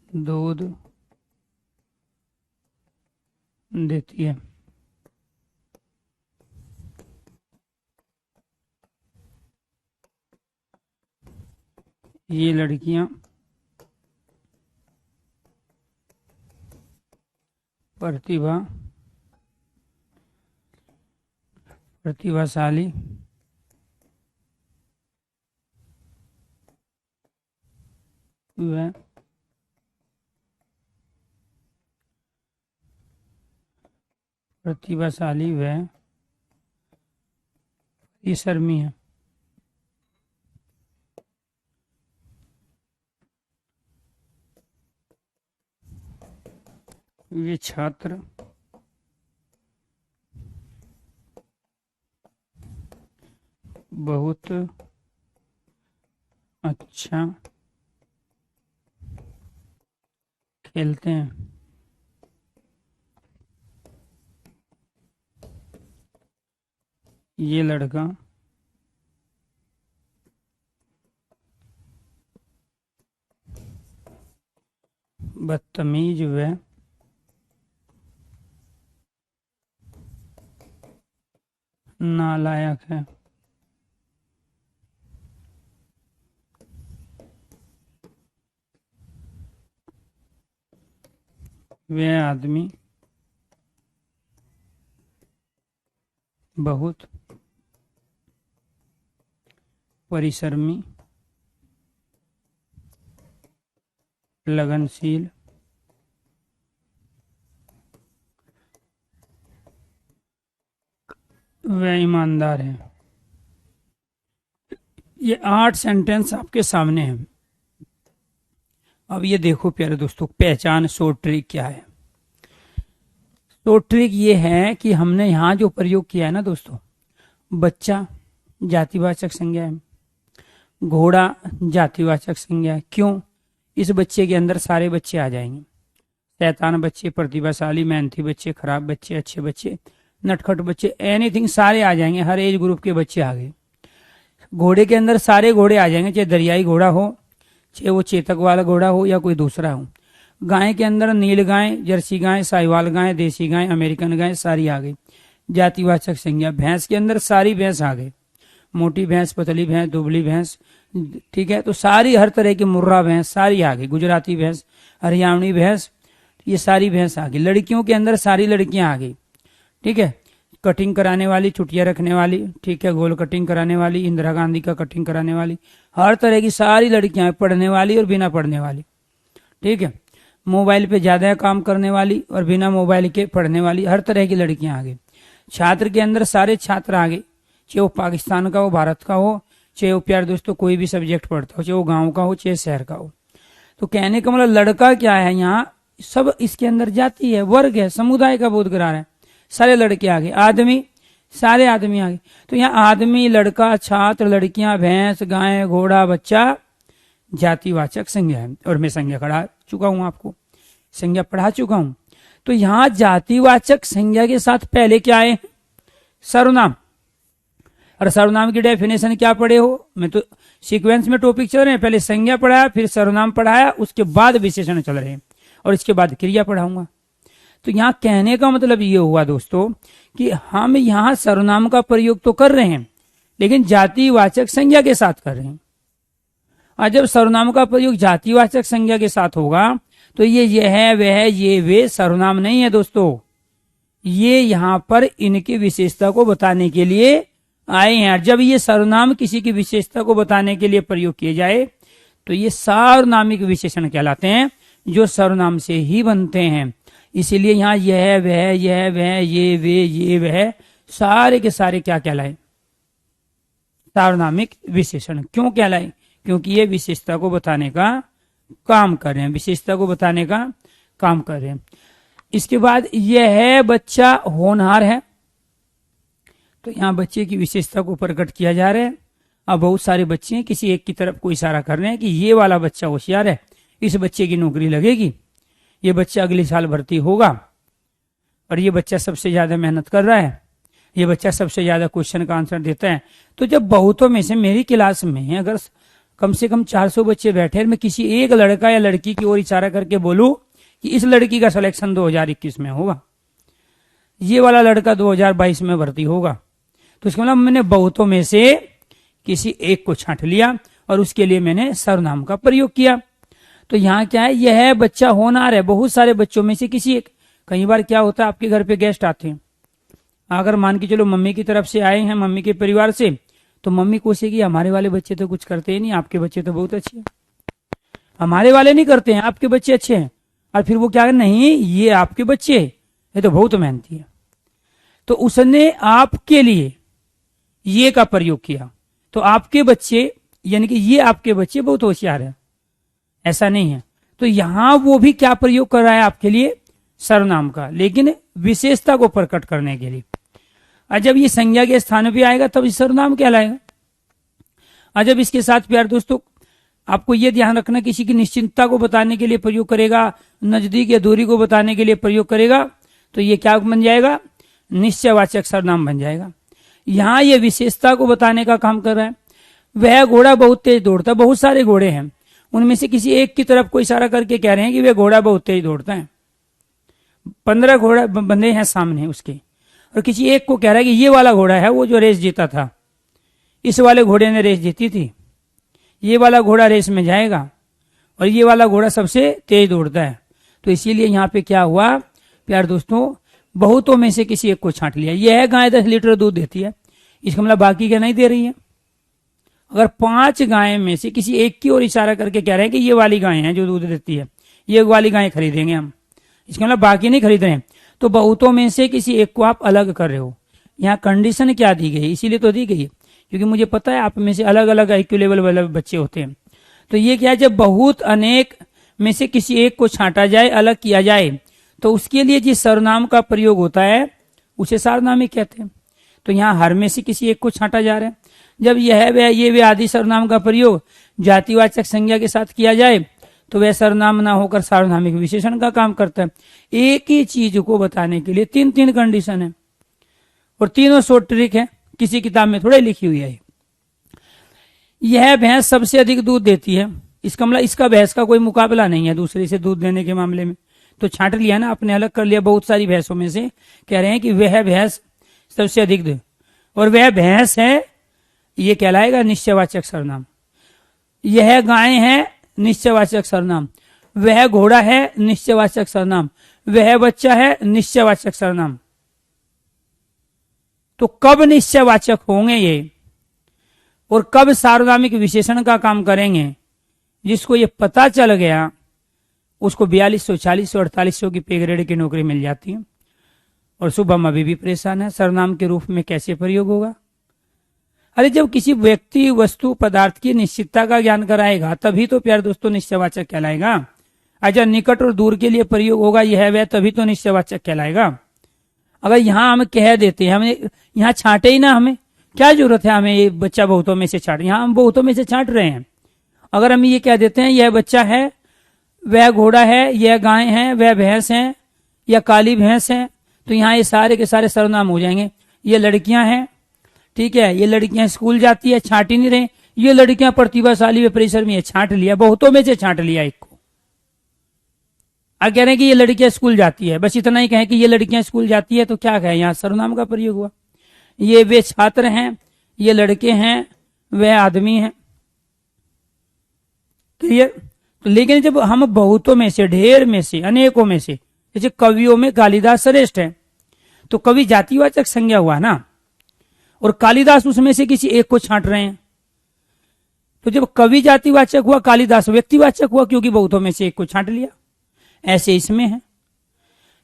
दूध देती है। ये लड़कियां प्रतिभाशाली व परिश्रमी है। ये छात्र बहुत अच्छा खेलते हैं। ये लड़का बदतमीज व नालायक है। वह आदमी बहुत परिश्रमी, लगनशील, वह ईमानदार है। ये 8 सेंटेंस आपके सामने हैं। अब ये देखो प्यारे दोस्तों, पहचान शॉर्ट ट्रिक क्या है। शॉर्ट ट्रिक ये है कि हमने यहां जो प्रयोग किया है ना दोस्तों, बच्चा जातिवाचक संज्ञा है, घोड़ा जातिवाचक संज्ञा है। क्यों? इस बच्चे के अंदर सारे बच्चे आ जाएंगे, शैतान बच्चे, प्रतिभाशाली, मेहनती बच्चे, खराब बच्चे, अच्छे बच्चे, नटखट बच्चे, एनीथिंग सारे आ जाएंगे। हर एज ग्रुप के बच्चे आ गए। घोड़े के अंदर सारे घोड़े आ जाएंगे, चाहे दरियाई घोड़ा हो, चाहे वो चेतक वाला घोड़ा हो या कोई दूसरा हो। गाय के अंदर नील गाय, जर्सी गाय, साहिवाल गाय, देसी गाय, अमेरिकन गाय सारी आ गई, जातिवाचक संज्ञा। भैंस के अंदर सारी भैंस आ गई, मोटी भैंस, पतली भैंस, दुबली भैंस, ठीक है। तो सारी हर तरह की, मुर्रा भैंस सारी आ गई, गुजराती भैंस, हरियाणवी भैंस, ये सारी भैंस आ गई। लड़कियों के अंदर सारी लड़कियां आ गई, ठीक है। कटिंग कराने वाली, चुटिया रखने वाली, ठीक है, गोल कटिंग कराने वाली, इंदिरा गांधी का कटिंग कराने वाली, हर तरह की सारी लड़कियां, पढ़ने वाली और बिना पढ़ने वाली, ठीक है। मोबाइल पे ज्यादा काम करने वाली और बिना मोबाइल के पढ़ने वाली, हर तरह की लड़कियां आ गई। छात्र के अंदर सारे छात्र आ गए, चाहे वो पाकिस्तान का हो, भारत का हो, चाहे वो प्यार दोस्तों कोई भी सब्जेक्ट पढ़ता हो, चाहे वो गांव का हो, चाहे शहर का हो। तो कहने का मतलब लड़का क्या है, यहाँ सब इसके अंदर जाति है, वर्ग है, समुदाय का बोध करा रहा है। सारे लड़के आ गए, आदमी, सारे आदमी आ गए। तो यहाँ आदमी, लड़का, छात्र, लड़कियां, भैंस, गाय, घोड़ा, बच्चा जातिवाचक संज्ञा है। और मैं संज्ञा पढ़ा चुका हूं, आपको संज्ञा पढ़ा चुका हूं। तो यहाँ जातिवाचक संज्ञा के साथ पहले क्या आए? सर्वनाम। और सर्वनाम की डेफिनेशन क्या पढ़े हो? मैं तो सीक्वेंस में टॉपिक चल रहे हैं, पहले संज्ञा पढ़ाया, फिर सर्वनाम पढ़ाया, उसके बाद विशेषण चल रहे हैं, और इसके बाद क्रिया पढ़ाऊंगा। तो यहाँ कहने का मतलब ये हुआ दोस्तों कि हम यहाँ सर्वनाम का प्रयोग तो कर रहे हैं, लेकिन जातिवाचक संज्ञा के साथ कर रहे हैं। और जब सर्वनाम का प्रयोग जातिवाचक संज्ञा के साथ होगा तो ये है, वह, ये, वे सर्वनाम नहीं है दोस्तों। ये यहाँ पर इनकी विशेषता को बताने के लिए आए हैं। जब ये सर्वनाम किसी की विशेषता को बताने के लिए प्रयोग किए जाए तो ये सार्वनामिक विशेषण कहलाते हैं, जो सर्वनाम से ही बनते हैं। इसीलिए यहाँ यह, वह, यह, वह, ये, वे, ये, वह सारे के सारे क्या कहलाए? सार्वनामिक विशेषण। क्यों कहलाए? क्योंकि ये विशेषता को बताने का काम कर रहे हैं, विशेषता को बताने का काम कर रहे हैं। इसके बाद यह बच्चा होनहार है, तो यहाँ बच्चे की विशेषता को प्रकट किया जा रहा है। अब बहुत सारे बच्चे हैं, किसी एक की तरफ को इशारा कर रहे हैं कि ये वाला बच्चा होशियार है, इस बच्चे की नौकरी लगेगी, ये बच्चा अगले साल भर्ती होगा, और ये बच्चा सबसे ज्यादा मेहनत कर रहा है, ये बच्चा सबसे ज्यादा क्वेश्चन का आंसर देता है। तो जब बहुतों में से, मेरी क्लास में अगर कम से कम 400 बच्चे बैठे, मैं किसी एक लड़का या लड़की की ओर इशारा करके बोलूं कि इस लड़की का सिलेक्शन 2021 में होगा, ये वाला लड़का 2022 में भर्ती होगा, तो इसका मतलब मैंने बहुतों में से किसी एक को छांट लिया और उसके लिए मैंने सर्वनाम का प्रयोग किया। तो यहाँ क्या है? यह बच्चा होनहार है, बहुत सारे बच्चों में से किसी एक। कई बार क्या होता है, आपके घर पे गेस्ट आते हैं, अगर मान के चलो मम्मी की तरफ से आए हैं, मम्मी के परिवार से, तो मम्मी कोसेगी हमारे वाले बच्चे तो कुछ करते ही नहीं, आपके बच्चे तो बहुत अच्छे हैं, हमारे वाले नहीं करते हैं, आपके बच्चे अच्छे हैं। और फिर वो क्या, नहीं ये आपके बच्चे, ये तो बहुत मेहनती है, तो उसने आपके लिए ये का प्रयोग किया। तो आपके बच्चे, यानी कि ये आपके बच्चे बहुत होशियार है, ऐसा नहीं है। तो यहां वो भी क्या प्रयोग कर रहा है आपके लिए? सर्वनाम का, लेकिन विशेषता को प्रकट करने के लिए। और जब ये संज्ञा के स्थान पे आएगा तब सर्वनाम कहलाएगा। और जब इसके साथ प्यार दोस्तों आपको ये ध्यान रखना, किसी की निश्चितता को बताने के लिए प्रयोग करेगा, नजदीक या दूरी को बताने के लिए प्रयोग करेगा, तो ये क्या बन जाएगा? निश्चयवाचक सर्वनाम बन जाएगा। यहाँ ये विशेषता को बताने का काम कर रहा है। वह घोड़ा बहुत तेज दौड़ता, बहुत सारे घोड़े हैं, उनमें से किसी एक की तरफ को इशारा करके कह रहे हैं कि वह घोड़ा बहुत तेज दौड़ता है। 15 घोड़ा बंधे हैं सामने उसके, और किसी एक को कह रहा है कि ये वाला घोड़ा है वो जो रेस जीता था, इस वाले घोड़े ने रेस जीती थी, ये वाला घोड़ा रेस में जाएगा, और ये वाला घोड़ा सबसे तेज दौड़ता है। तो इसीलिए यहाँ पे क्या हुआ प्यार दोस्तों, बहुतों में से किसी एक को छांट लिया। यह गाय 10 लीटर दूध देती है, इसका मतलब बाकी क्या नहीं दे रही है। अगर 5 गाय में से किसी एक की ओर इशारा करके कह रहे हैं कि ये वाली गाय है जो दूध देती है, ये वाली गाय खरीदेंगे हम, इसका मतलब बाकी नहीं खरीद रहे हैं, तो बहुतों में से किसी एक को आप अलग कर रहे हो। यहाँ कंडीशन क्या दी गई, इसीलिए तो दी गई है क्योंकि मुझे पता है आप में से अलग अलग IQ लेवल वाले बच्चे होते हैं। तो ये क्या है, जब बहुत अनेक में से किसी एक को छांटा जाए, अलग किया जाए, तो उसके लिए जिस सर्वनाम का प्रयोग होता है उसे सार्वनामिक कहते हैं। तो यहाँ हर में से किसी एक को छांटा जा रहा है। जब यह वह ये वे आदि सर्वनाम का प्रयोग जातिवाचक संज्ञा के साथ किया जाए तो वह सर्वनाम ना होकर सार्वनामिक विशेषण का काम करता है। एक ही चीज को बताने के लिए तीन तीन कंडीशन है और तीनों शॉर्ट ट्रिक है, किसी किताब में थोड़े लिखी हुई है। यह भैंस सबसे अधिक दूध देती है, इसका मतलब इसका भैंस का कोई मुकाबला नहीं है दूसरे से दूध देने के मामले में। तो छांट लिया ना, आपने अलग कर लिया बहुत सारी भैंसों में से, कह रहे हैं कि वह भैंस सबसे अधिक दूध, और वह भैंस है, ये कहलाएगा निश्चयवाचक सर्वनाम। यह गाय है, निश्चयवाचक सर्वनाम। वह घोड़ा है, निश्चयवाचक सर्वनाम। वह बच्चा है, निश्चयवाचक सर्वनाम। तो कब निश्चयवाचक होंगे ये और कब सार्वनामिक विशेषण का काम करेंगे, जिसको ये पता चल गया उसको 4200, 4000, 4800 की पे ग्रेड की नौकरी मिल जाती है। और शुभम अभी भी परेशान है, सर्वनाम के रूप में कैसे प्रयोग होगा। अरे जब किसी व्यक्ति, वस्तु, पदार्थ की निश्चितता का ज्ञान कराएगा तभी तो प्यारे दोस्तों निश्चयवाचक कहलाएगा। अच्छा, निकट और दूर के लिए प्रयोग होगा यह वह, तभी तो निश्चयवाचक कहलाएगा। अगर यहाँ हम कह देते हैं, हमें यहाँ छांटे ही ना, हमें क्या जरूरत है हमें ये बच्चा बहुतों में से छांट, यहाँ हम बहुतों में से छांट रहे हैं। अगर हम ये कह देते हैं यह बच्चा है, वह घोड़ा है, यह गाय है, वह भैंस है, या काली भैंस है, तो यहाँ ये सारे के सारे सर्वनाम हो जाएंगे। ये लड़कियां हैं, ठीक है, ये लड़कियां स्कूल जाती है, छांट ही नहीं रहे। ये लड़कियां प्रतिभाशाली व परिश्रमी है, छांट लिया, बहुतों में से छांट लिया एक को। अब कह रहे हैं कि ये लड़कियां स्कूल जाती है, बस इतना ही कहें कि ये लड़कियां स्कूल जाती है, तो क्या कहें, यहाँ सर्वनाम का प्रयोग हुआ। ये वे छात्र हैं, ये लड़के हैं, वह आदमी हैं। क्लियर। तो लेकिन जब हम बहुतों में से, ढेर में से, अनेकों में से, जैसे कवियों में कालिदास श्रेष्ठ है, तो कवि जातिवाचक संज्ञा हुआ ना, और कालिदास उसमें से किसी एक को छांट रहे हैं। तो जब कवि जातिवाचक हुआ, कालिदास व्यक्तिवाचक हुआ, क्योंकि बहुतों में से एक को छांट लिया। ऐसे इसमें है,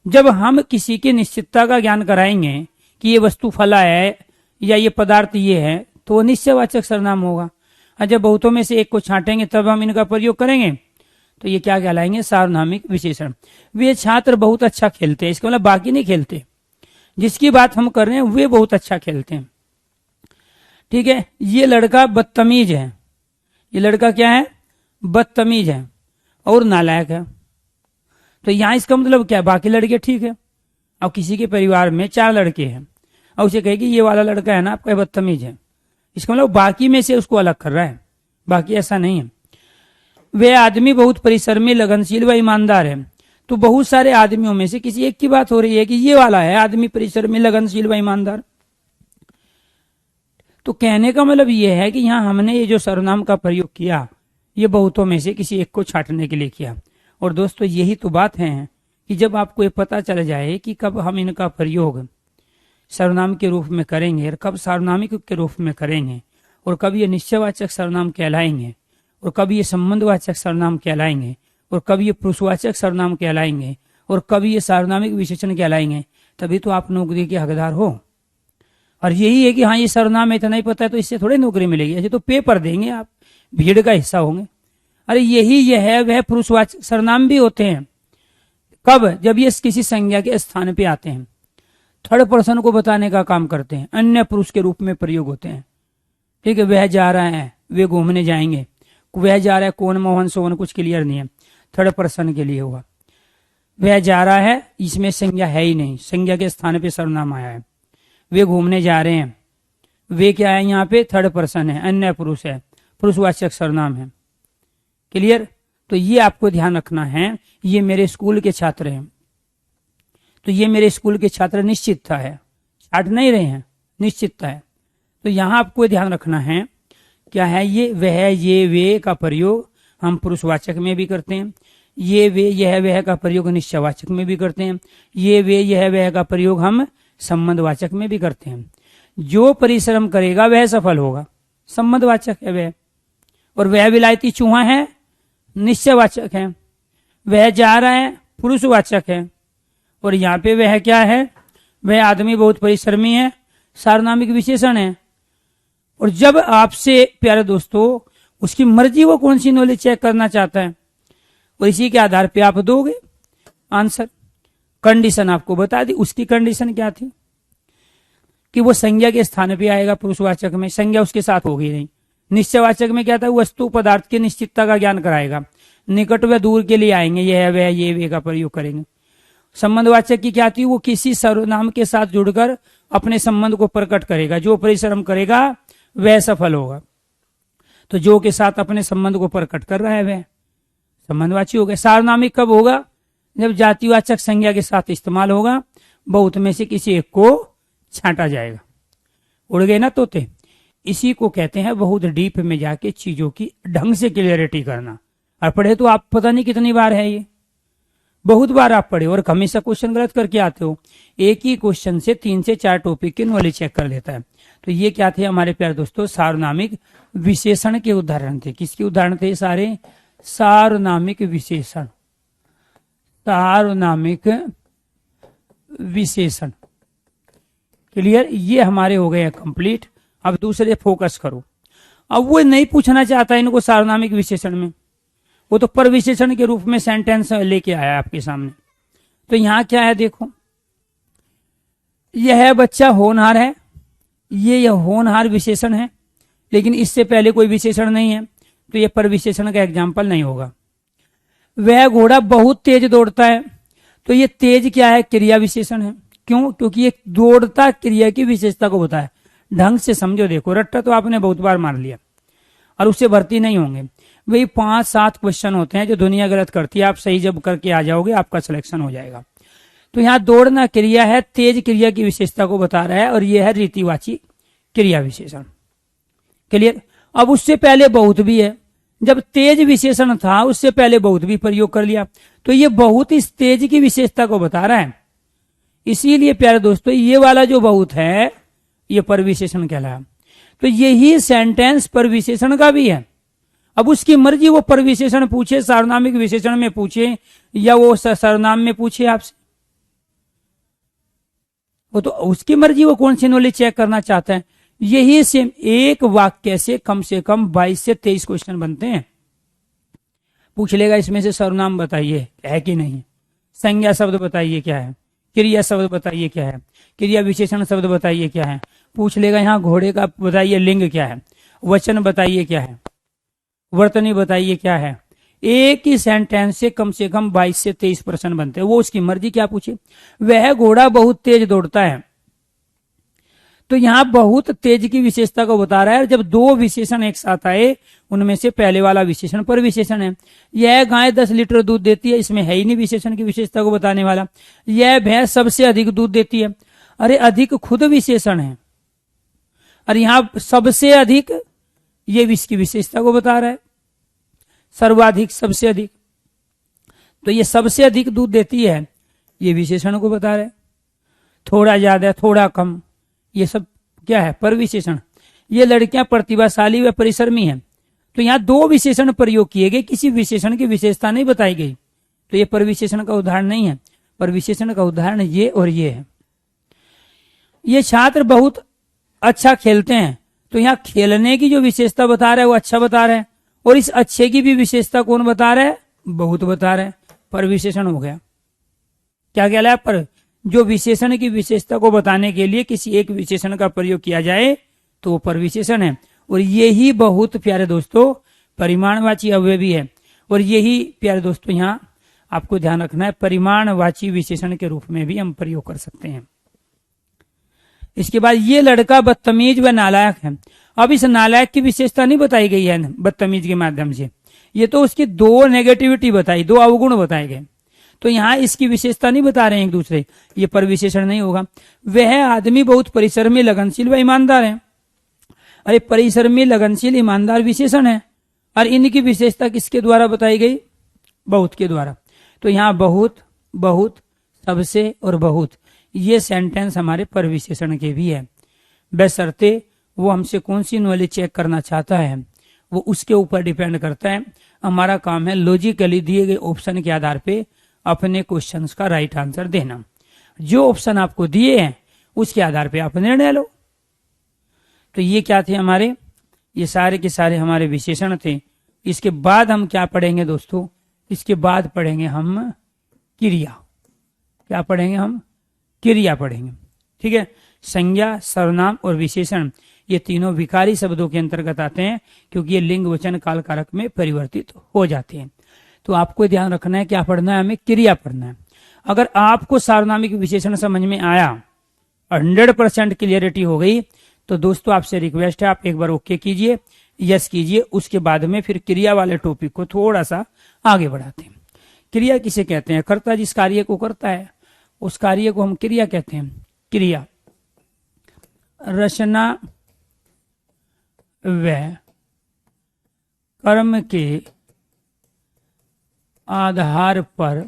जब हम किसी की निश्चितता का ज्ञान कराएंगे कि ये वस्तु फला है या ये पदार्थ ये है, तो वो निश्चयवाचक सर्वनाम होगा। और जब बहुतों में से एक को छांटेंगे तब हम इनका प्रयोग करेंगे, तो ये क्या कहलाएंगे, सार्वनामिक विशेषण। वे छात्र बहुत अच्छा खेलते हैं, इसका मतलब बाकी नहीं खेलते, जिसकी बात हम कर रहे हैं वे बहुत अच्छा खेलते हैं। ठीक है, ये लड़का बदतमीज है, ये लड़का क्या है, बदतमीज है और नालायक है। तो यहाँ इसका मतलब क्या है, बाकी लड़के ठीक है। अब किसी के परिवार में 4 लड़के हैं और उसे कहे कि ये वाला लड़का है ना आपका बदतमीज है, इसका मतलब बाकी में से उसको अलग कर रहा है, बाकी ऐसा नहीं है। वह आदमी बहुत परिश्रमी, लगनशील व ईमानदार है। तो बहुत सारे आदमियों में से किसी एक की बात हो रही है कि ये वाला है आदमी परिश्रमी, लगनशील व ईमानदार। तो कहने का मतलब ये है कि यहाँ हमने ये जो सर्वनाम का प्रयोग किया, ये बहुतों में से किसी एक को छांटने के लिए किया। और दोस्तों यही तो बात है कि जब आपको ये पता चल जाए कि कब हम इनका प्रयोग सर्वनाम के रूप में करेंगे और कब सार्वनामिक के रूप में करेंगे, और कब ये निश्चयवाचक सर्वनाम कहलाएंगे, और कब ये संबंधवाचक सर्वनाम कहलाएंगे, और कब ये पुरुषवाचक सर्वनाम कहलाएंगे, और कब ये सार्वनामिक विशेषण कहलाएंगे, तभी तो आप नौकरी के हकदार हो। और यही है कि हाँ ये सर्वनाम इतना ही पता है तो इससे थोड़ी नौकरी मिलेगी, ऐसे तो पेपर देंगे आप, भीड़ का हिस्सा होंगे। अरे यह है वह पुरुषवाचक सर्वनाम भी होते हैं। कब, जब ये किसी संज्ञा के स्थान पे आते हैं, थर्ड पर्सन को बताने का काम करते हैं, अन्य पुरुष के रूप में प्रयोग होते हैं। ठीक है, वह जा रहा है, वे घूमने जाएंगे, वह जा रहा है, कौन, मोहन, सोहन, कुछ क्लियर नहीं है, थर्ड पर्सन के लिए हुआ। वह जा रहा है, इसमें संज्ञा है ही नहीं, संज्ञा के स्थान पे सर्वनाम आया है। वे घूमने जा रहे हैं, वे क्या है, यहाँ पे थर्ड पर्सन है, अन्य पुरुष है, पुरुषवाचक सर्वनाम है। क्लियर। तो ये आपको ध्यान रखना है। ये मेरे स्कूल के छात्र हैं, तो ये मेरे स्कूल के छात्र निश्चितता है, छाट नहीं रहे हैं, निश्चितता है। तो यहाँ आपको ध्यान रखना है क्या है, ये वह, ये वे का प्रयोग हम पुरुषवाचक में भी करते हैं, ये वे यह वह का प्रयोग निश्चयवाचक में भी करते हैं, ये वे यह वह का प्रयोग हम संबंधवाचक में भी करते हैं। जो परिश्रम करेगा वह सफल होगा, संबंधवाचक है वह। और वह विलायती चूहा है, निश्चयवाचक है। वह जा रहा है, पुरुषवाचक है। और यहाँ पे वह क्या है, वह आदमी बहुत परिश्रमी है, सार्वनामिक विशेषण है। और जब आपसे प्यारे दोस्तों उसकी मर्जी वो कौन सी नॉलेज चेक करना चाहता है और इसी के आधार पे आप दोगे आंसर। कंडीशन आपको बता दी, उसकी कंडीशन क्या थी कि वो संज्ञा के स्थान पे आएगा पुरुषवाचक में, संज्ञा उसके साथ होगी नहीं। निश्चयवाचक में क्या था, वस्तु पदार्थ की निश्चितता का ज्ञान कराएगा। निकट व दूर के लिए आएंगे, यह वह ये वे का प्रयोग करेंगे। संबंधवाचक की क्या थी, वो किसी सर्वनाम के साथ जुड़कर अपने संबंध को प्रकट करेगा। जो परिश्रम करेगा वह सफल होगा। तो जो के साथ अपने संबंध को प्रकट कर रहा है वह संबंधवाची हो गया। सार्वनामिक कब होगा, जब जातिवाचक संज्ञा के साथ इस्तेमाल होगा, बहुत में से किसी एक को छांटा जाएगा। उड़ गए ना तोते। इसी को कहते हैं बहुत डीप में जाके चीजों की ढंग से क्लियरिटी करना। और पढ़े तो आप पता नहीं कितनी बार है, ये बहुत बार आप पढ़े और हमेशा क्वेश्चन गलत करके आते हो। एक ही क्वेश्चन से 3 से 4 टॉपिक की नॉलेज चेक कर लेता है। तो ये क्या थे हमारे प्यारे दोस्तों, सार्वनामिक विशेषण के उदाहरण थे। किसके उदाहरण थे सारे, सार्वनामिक विशेषण, सार्वनामिक विशेषण। क्लियर, ये हमारे हो गए कंप्लीट। अब दूसरे फोकस करो। अब वो नहीं पूछना चाहता इनको सार्वनामिक विशेषण में, वो तो पर विशेषण के रूप में सेंटेंस लेके आया आपके सामने। तो यहां क्या है देखो, यह बच्चा होनहार है, ये होनहार विशेषण है, लेकिन इससे पहले कोई विशेषण नहीं है, तो ये पर विशेषण का एग्जाम्पल नहीं होगा। वह घोड़ा बहुत तेज दौड़ता है, तो ये तेज क्या है, क्रिया विशेषण है। क्यों, क्योंकि ये दौड़ता क्रिया की विशेषता को बताया। ढंग से समझो, देखो रट्टा तो आपने बहुत बार मार लिया और उससे भर्ती नहीं होंगे। वही 5-7 क्वेश्चन होते हैं जो दुनिया गलत करती है, आप सही जब करके आ जाओगे आपका सिलेक्शन हो जाएगा। तो यहाँ दौड़ना क्रिया है, तेज क्रिया की विशेषता को बता रहा है, और यह है रीतिवाची क्रिया विशेषण। क्लियर। अब उससे पहले बहुत भी है, जब तेज विशेषण था उससे पहले बहुत भी प्रयोग कर लिया, तो ये बहुत इस तेज की विशेषता को बता रहा है। इसीलिए प्यारे दोस्तों ये वाला जो बहुत है ये पर विशेषण कहलाया। तो यही सेंटेंस पर विशेषण का भी है। अब उसकी मर्जी वो पर विशेषण पूछे, सार्वनामिक विशेषण में पूछे या वो सर्वनाम में पूछे आपसे, वो तो उसकी मर्जी, वो कौन सी नॉलेज चेक करना चाहता है। यही सेम एक वाक्य से कम 22 से 23 क्वेश्चन बनते हैं। पूछ लेगा इसमें से सर्वनाम बताइए है कि नहीं, संज्ञा शब्द बताइए क्या है, क्रिया शब्द बताइए क्या है, क्रिया विशेषण शब्द बताइए क्या है। पूछ लेगा यहाँ घोड़े का बताइए लिंग क्या है, वचन बताइए क्या है, वर्तनी बताइए क्या है। एक ही सेंटेंस से कम 22 से 23 प्रश्न बनते हैं। वो उसकी मर्जी क्या पूछे। वह घोड़ा बहुत तेज दौड़ता है, तो यहाँ बहुत तेज की विशेषता को बता रहा है। जब 2 विशेषण एक साथ आए, उनमें से पहले वाला विशेषण पर विशेषण है। यह गाय 10 लीटर दूध देती है, इसमें है ही नहीं विशेषण की विशेषता को बताने वाला। यह भैंस सबसे अधिक दूध देती है, अरे अधिक खुद विशेषण है, और यहाँ सबसे अधिक ये इसकी विशेषता को बता रहा है। सर्वाधिक, सबसे अधिक, तो ये सबसे अधिक दूध देती है, ये विशेषण को बता रहा है। थोड़ा ज्यादा, थोड़ा कम, ये सब क्या है, पर विशेषण। ये लड़कियां प्रतिभाशाली व परिश्रमी हैं, तो यहाँ 2 विशेषण प्रयोग किए गए, किसी विशेषण की विशेषता नहीं बताई गई, तो ये पर विशेषण का उदाहरण नहीं है। पर विशेषण का उदाहरण ये और ये है। ये छात्र बहुत अच्छा खेलते हैं, तो यहाँ खेलने की जो विशेषता बता रहा है वो अच्छा बता रहा है, और इस अच्छे की भी विशेषता कौन बता रहा है, बहुत बता रहा है। पर विशेषण हो गया। क्या कहलाया, पर। जो विशेषण की विशेषता को बताने के लिए किसी एक विशेषण का प्रयोग किया जाए तो वो पर विशेषण है। और यही बहुत प्यारे दोस्तों परिमाणवाची अवयवी है। और यही प्यारे दोस्तों यहाँ आपको ध्यान रखना है, परिमाणवाची विशेषण के रूप में भी हम प्रयोग कर सकते हैं। इसके बाद ये लड़का बदतमीज व नालायक है। अब इस नालायक की विशेषता नहीं बताई गई है बदतमीज के माध्यम से, ये तो उसकी 2 नेगेटिविटी बताई, 2 अवगुण बताए गए। तो यहाँ इसकी विशेषता नहीं बता रहे हैं एक दूसरे, ये पर विशेषण नहीं होगा। वह आदमी बहुत परिश्रमी, लगनशील व ईमानदार है। अरे परिश्रमी, लगनशील, ईमानदार विशेषण है, और इनकी विशेषता किसके द्वारा बताई गई, बहुत के द्वारा। तो यहाँ बहुत, बहुत, सबसे और बहुत, ये सेंटेंस हमारे पर विशेषण के भी है। बशर्ते वो हमसे कौन सी नॉलेज चेक करना चाहता है, वो उसके ऊपर डिपेंड करता है। हमारा काम है लॉजिकली दिए गए ऑप्शन के आधार पे अपने क्वेश्चंस का राइट आंसर देना। जो ऑप्शन आपको दिए हैं उसके आधार पे आप निर्णय लो। तो ये क्या थे हमारे, ये सारे के सारे हमारे विशेषण थे। इसके बाद हम क्या पढ़ेंगे दोस्तों, इसके बाद पढ़ेंगे हम क्रिया। क्या पढ़ेंगे हम, क्रिया पढ़ेंगे। ठीक है, संज्ञा, सर्वनाम और विशेषण ये तीनों विकारी शब्दों के अंतर्गत आते हैं, क्योंकि ये लिंग वचन काल कारक में परिवर्तित हो जाते हैं। तो आपको ध्यान रखना है, क्या पढ़ना है, हमें क्रिया पढ़ना है। अगर आपको सार्वनामिक विशेषण समझ में आया, 100% क्लियरिटी हो गई, तो दोस्तों आपसे रिक्वेस्ट है, आप एक बार ओके कीजिए, यस कीजिए। उसके बाद में फिर क्रिया वाले टॉपिक को थोड़ा सा आगे बढ़ाते हैं। क्रिया किसे कहते हैं, कर्ता जिस कार्य को करता है उस कार्य को हम क्रिया कहते हैं। क्रिया रचना व कर्म के आधार पर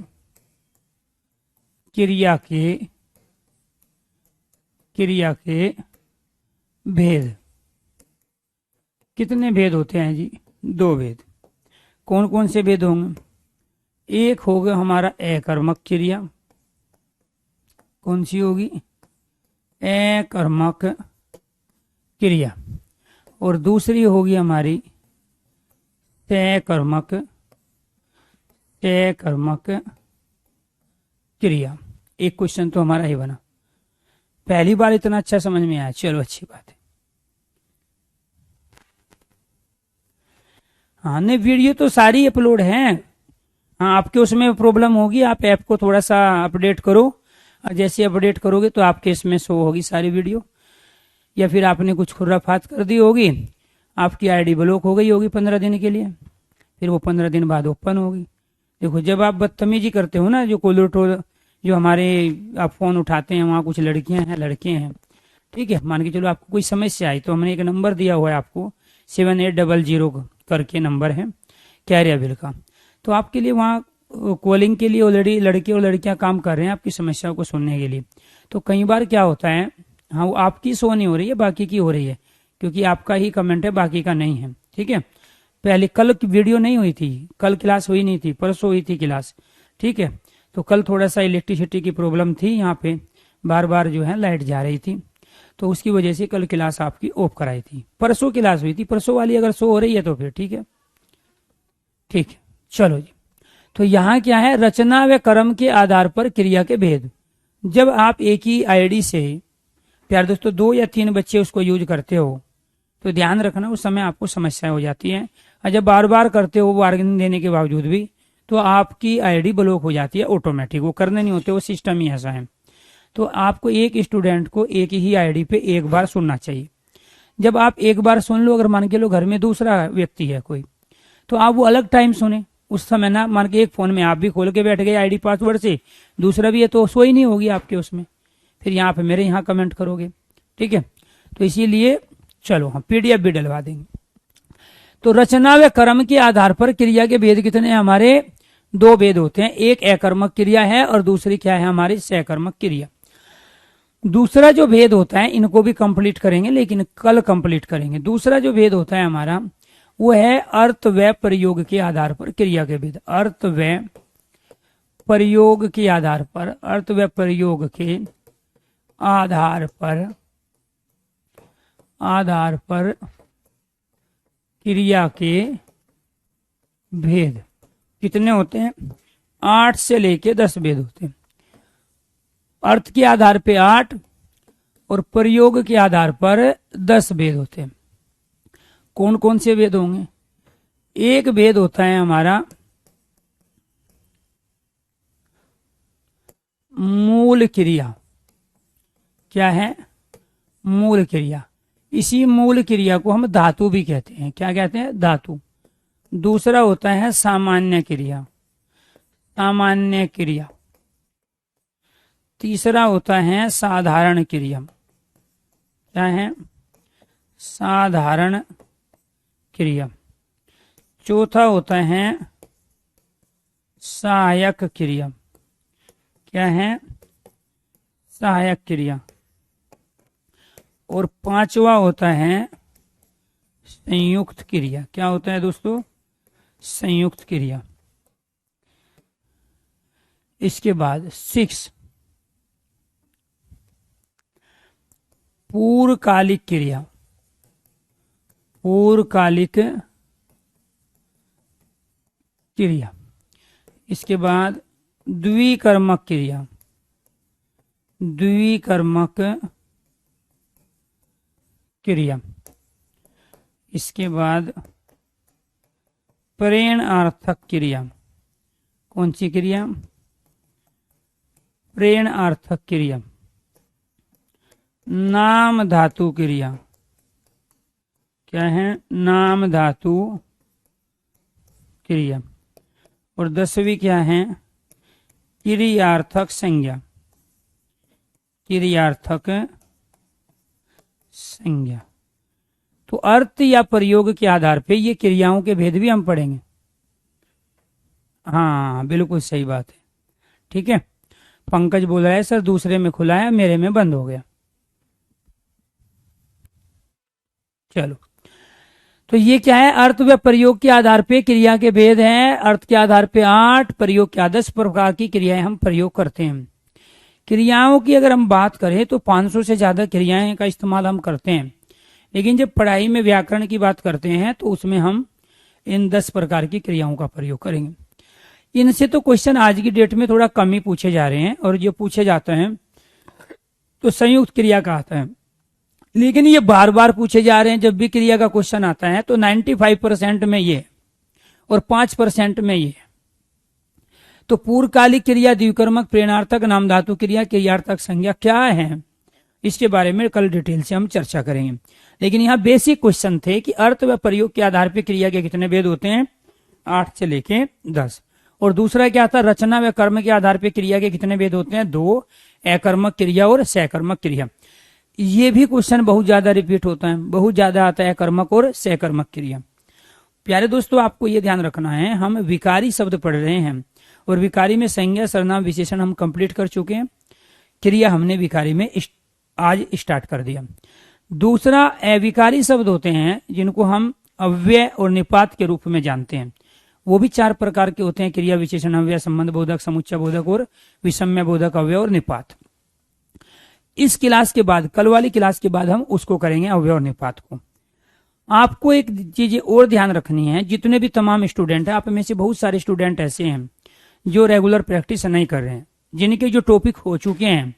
क्रिया के भेद। कितने भेद होते हैं जी, 2 भेद। कौन कौन से भेद होंगे, एक होगा हमारा अकर्मक क्रिया, कौन सी होगी, अकर्मक क्रिया, और दूसरी होगी हमारी सकर्मक क्रिया। एक क्वेश्चन तो हमारा ही बना, पहली बार इतना अच्छा समझ में आया, चलो अच्छी बात है। हाँ, नहीं वीडियो तो सारी अपलोड हैं। हाँ, आपके उसमें प्रॉब्लम होगी, आप ऐप को थोड़ा सा अपडेट करो, और जैसे अपडेट करोगे तो आपके इसमें शो होगी सारी वीडियो। या फिर आपने कुछ खुर्राफात कर दी होगी, आपकी आईडी ब्लॉक हो गई होगी 15 दिन के लिए, फिर वो 15 दिन बाद ओपन होगी। देखो, जब आप बदतमीजी करते हो ना, जो कॉलर टोल जो हमारे आप फोन उठाते हैं, वहाँ कुछ लड़कियां हैं लड़के हैं, ठीक है, मान के चलो आपको कोई समस्या आई, तो हमने एक नंबर दिया हुआ है आपको, 7800 करके नंबर है कैरियर बिल का। तो आपके लिए वहाँ कॉलिंग के लिए ऑलरेडी लड़के और लड़कियां काम कर रहे हैं आपकी समस्याओं को सुनने के लिए। तो कई बार क्या होता है, हाँ वो आपकी शो नहीं हो रही है, बाकी की हो रही है, क्योंकि आपका ही कमेंट है, बाकी का नहीं है। ठीक है, पहले कल की वीडियो नहीं हुई थी, कल क्लास हुई नहीं थी, परसों हुई थी क्लास। ठीक है, तो कल थोड़ा सा इलेक्ट्रिसिटी की प्रॉब्लम थी, यहाँ पे बार बार जो है लाइट जा रही थी, तो उसकी वजह से कल क्लास आपकी ऑफ कराई थी। परसों क्लास हुई थी, परसों वाली अगर शो हो रही है तो फिर ठीक है। ठीक है, चलो जी। तो यहाँ क्या है, रचना व कर्म के आधार पर क्रिया के भेद। जब आप एक ही आईडी से प्यार दोस्तों 2 या 3 बच्चे उसको यूज करते हो, तो ध्यान रखना उस समय आपको समस्याएं हो जाती हैं। और जब बार बार करते हो वार्निंग देने के बावजूद भी, तो आपकी आईडी ब्लॉक हो जाती है ऑटोमेटिक। वो करने नहीं होते, वो सिस्टम ही ऐसा है। तो आपको एक स्टूडेंट को एक ही आईडी पे एक बार सुनना चाहिए। जब आप एक बार सुन लो, अगर मान के लो घर में दूसरा व्यक्ति है कोई, तो आप वो अलग टाइम सुने। उस समय ना मान के एक फोन में आप भी खोल के बैठ गए आईडी पासवर्ड से, दूसरा भी है, तो सो ही नहीं होगी आपके उसमें, फिर यहाँ पे मेरे यहाँ कमेंट करोगे। ठीक है, तो इसीलिए चलो हम पीडीएफ भी डलवा देंगे। तो रचना व कर्म के आधार पर क्रिया के भेद कितने हैं हमारे, 2 भेद होते हैं। एक अकर्मक क्रिया है और दूसरी क्या है हमारी सकर्मक क्रिया। दूसरा जो भेद होता है, इनको भी कंप्लीट करेंगे लेकिन कल कंप्लीट करेंगे। दूसरा जो भेद होता है हमारा, वो है अर्थ व प्रयोग के आधार पर क्रिया के भेद। अर्थ व प्रयोग के आधार पर, अर्थ व प्रयोग के आधार पर क्रिया के भेद कितने होते हैं, 8 से लेके 10 भेद होते हैं। अर्थ के आधार पे 8 और प्रयोग के आधार पर 10 भेद होते हैं। कौन कौन से भेद होंगे, एक भेद होता है हमारा मूल क्रिया। क्या है, मूल क्रिया। इसी मूल क्रिया को हम धातु भी कहते हैं। क्या कहते हैं, धातु। दूसरा होता है सामान्य क्रिया, सामान्य क्रिया। तीसरा होता है साधारण क्रिया। क्या है, साधारण क्रिया। चौथा होता है सहायक क्रिया। क्या है, सहायक क्रिया। और 5वां होता है संयुक्त क्रिया। क्या होता है दोस्तों, संयुक्त क्रिया। इसके बाद 6 पूर्वकालिक क्रिया। पूर्वकालिक क्रिया। इसके बाद द्विकर्मक क्रिया, द्विकर्मक क्रिया। इसके बाद प्रेरणार्थक क्रिया। कौन सी क्रिया? प्रेरणार्थक क्रिया। नाम धातु क्रिया। क्या है? नाम धातु क्रिया। और 10वीं क्या है? क्रियार्थक संज्ञा, क्रियार्थक संज्ञा। तो अर्थ या प्रयोग के आधार पे ये क्रियाओं के भेद भी हम पढ़ेंगे। हाँ बिल्कुल सही बात है। ठीक है, पंकज बोल रहा है सर दूसरे में खुला है, मेरे में बंद हो गया। चलो, तो ये क्या है? अर्थ व प्रयोग के आधार पे क्रिया के भेद हैं। अर्थ के आधार पे 8, प्रयोग के 10 प्रकार की क्रियाएं हम प्रयोग करते हैं। क्रियाओं की अगर हम बात करें तो 500 से ज्यादा क्रियाएं का इस्तेमाल हम करते हैं, लेकिन जब पढ़ाई में व्याकरण की बात करते हैं तो उसमें हम इन 10 प्रकार की क्रियाओं का प्रयोग करेंगे। इनसे तो क्वेश्चन आज की डेट में थोड़ा कम ही पूछे जा रहे हैं, और जो पूछे जाते हैं तो संयुक्त क्रिया का आता है, लेकिन ये बार बार पूछे जा रहे हैं। जब भी क्रिया का क्वेश्चन आता है तो 95% में ये और 5% में ये। तो पूर्वकालिक क्रिया, द्विकर्मक, प्रेरणार्थक, नाम धातु क्रिया, क्रियार्थक संज्ञा क्या है, इसके बारे में कल डिटेल से हम चर्चा करेंगे। लेकिन यहाँ बेसिक क्वेश्चन थे कि अर्थ व प्रयोग के आधार पर क्रिया के कितने भेद होते हैं? 8 से लेके 10। और दूसरा क्या था? रचना व कर्म के आधार पर क्रिया के कितने भेद होते हैं? 2, अकर्मक क्रिया और सकर्मक क्रिया। ये भी क्वेश्चन बहुत ज्यादा रिपीट होता है, बहुत ज्यादा आता है कर्मक और सकर्मक क्रिया। प्यारे दोस्तों, आपको ये ध्यान रखना है, हम विकारी शब्द पढ़ रहे हैं और विकारी में संज्ञा, सर्वनाम, विशेषण हम कंप्लीट कर चुके हैं। क्रिया हमने विकारी में आज स्टार्ट कर दिया। दूसरा अविकारी शब्द होते हैं जिनको हम अव्यय और निपात के रूप में जानते हैं। वो भी 4 प्रकार के होते हैं: क्रिया, विशेषण, अव्यय, संबंध बोधक, समुच्चय बोधक और विषम्य बोधक अव्यय और निपात। इस क्लास के बाद, कल वाली क्लास के बाद हम उसको करेंगे, अव्यय और निपात को। आपको एक चीज और ध्यान रखनी है, जितने भी तमाम स्टूडेंट हैं, आप में से बहुत सारे स्टूडेंट ऐसे हैं जो रेगुलर प्रैक्टिस नहीं कर रहे हैं, जिनके जो टॉपिक हो चुके हैं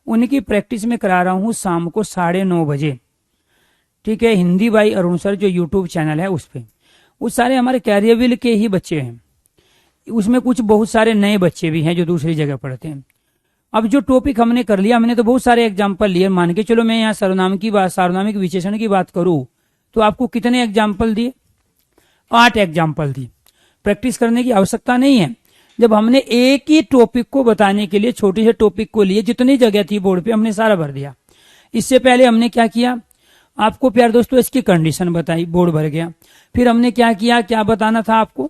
उनकी प्रैक्टिस में करा रहा हूं शाम को 9:30 बजे। ठीक है, हिंदी बाई अरुण सर जो यूट्यूब चैनल है उस पर। वो सारे हमारे कैरियरविल के ही बच्चे हैं, उसमें कुछ बहुत सारे नए बच्चे भी हैं जो दूसरी जगह पढ़ते हैं। अब जो टॉपिक हमने कर लिया, हमने तो बहुत सारे एग्जाम्पल लिए। मान के चलो मैं यहाँ सर्वनाम की बात, सार्वनामिक विशेषण की बात करूं तो आपको कितने एग्जाम्पल दिए? 8 एग्जाम्पल दिए। प्रैक्टिस करने की आवश्यकता नहीं है। जब हमने एक ही टॉपिक को बताने के लिए छोटे से टॉपिक को लिए, जितनी जगह थी बोर्ड पे हमने सारा भर दिया। इससे पहले हमने क्या किया? आपको प्यारे दोस्तों इसकी कंडीशन बताई, बोर्ड भर गया। फिर हमने क्या किया? क्या बताना था आपको?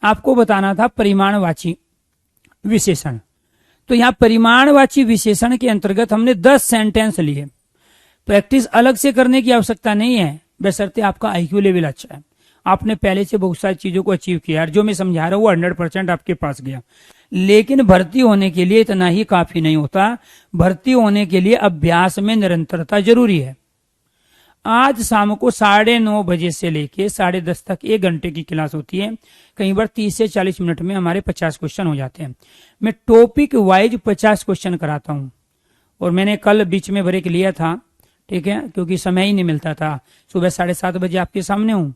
आपको बताना था परिमाणवाची विशेषण। तो यहाँ परिमाणवाची विशेषण के अंतर्गत हमने 10 सेंटेंस लिए। प्रैक्टिस अलग से करने की आवश्यकता नहीं है, बशर्ते आपका आईक्यू लेवल अच्छा है, आपने पहले से बहुत सारी चीजों को अचीव किया। जो मैं समझा रहा हूँ वो 100% आपके पास गया। लेकिन भर्ती होने के लिए इतना ही काफी नहीं होता। भर्ती होने के लिए अभ्यास में निरंतरता जरूरी है। आज शाम को 9:30 बजे से लेके 10:30 तक 1 घंटे की क्लास होती है। कई बार 30 से 40 मिनट में हमारे 50 क्वेश्चन हो जाते हैं। मैं टॉपिक वाइज 50 क्वेश्चन कराता हूँ। और मैंने कल बीच में ब्रेक लिया था, ठीक है, क्योंकि समय ही नहीं मिलता था। सुबह 7:30 बजे आपके सामने हूँ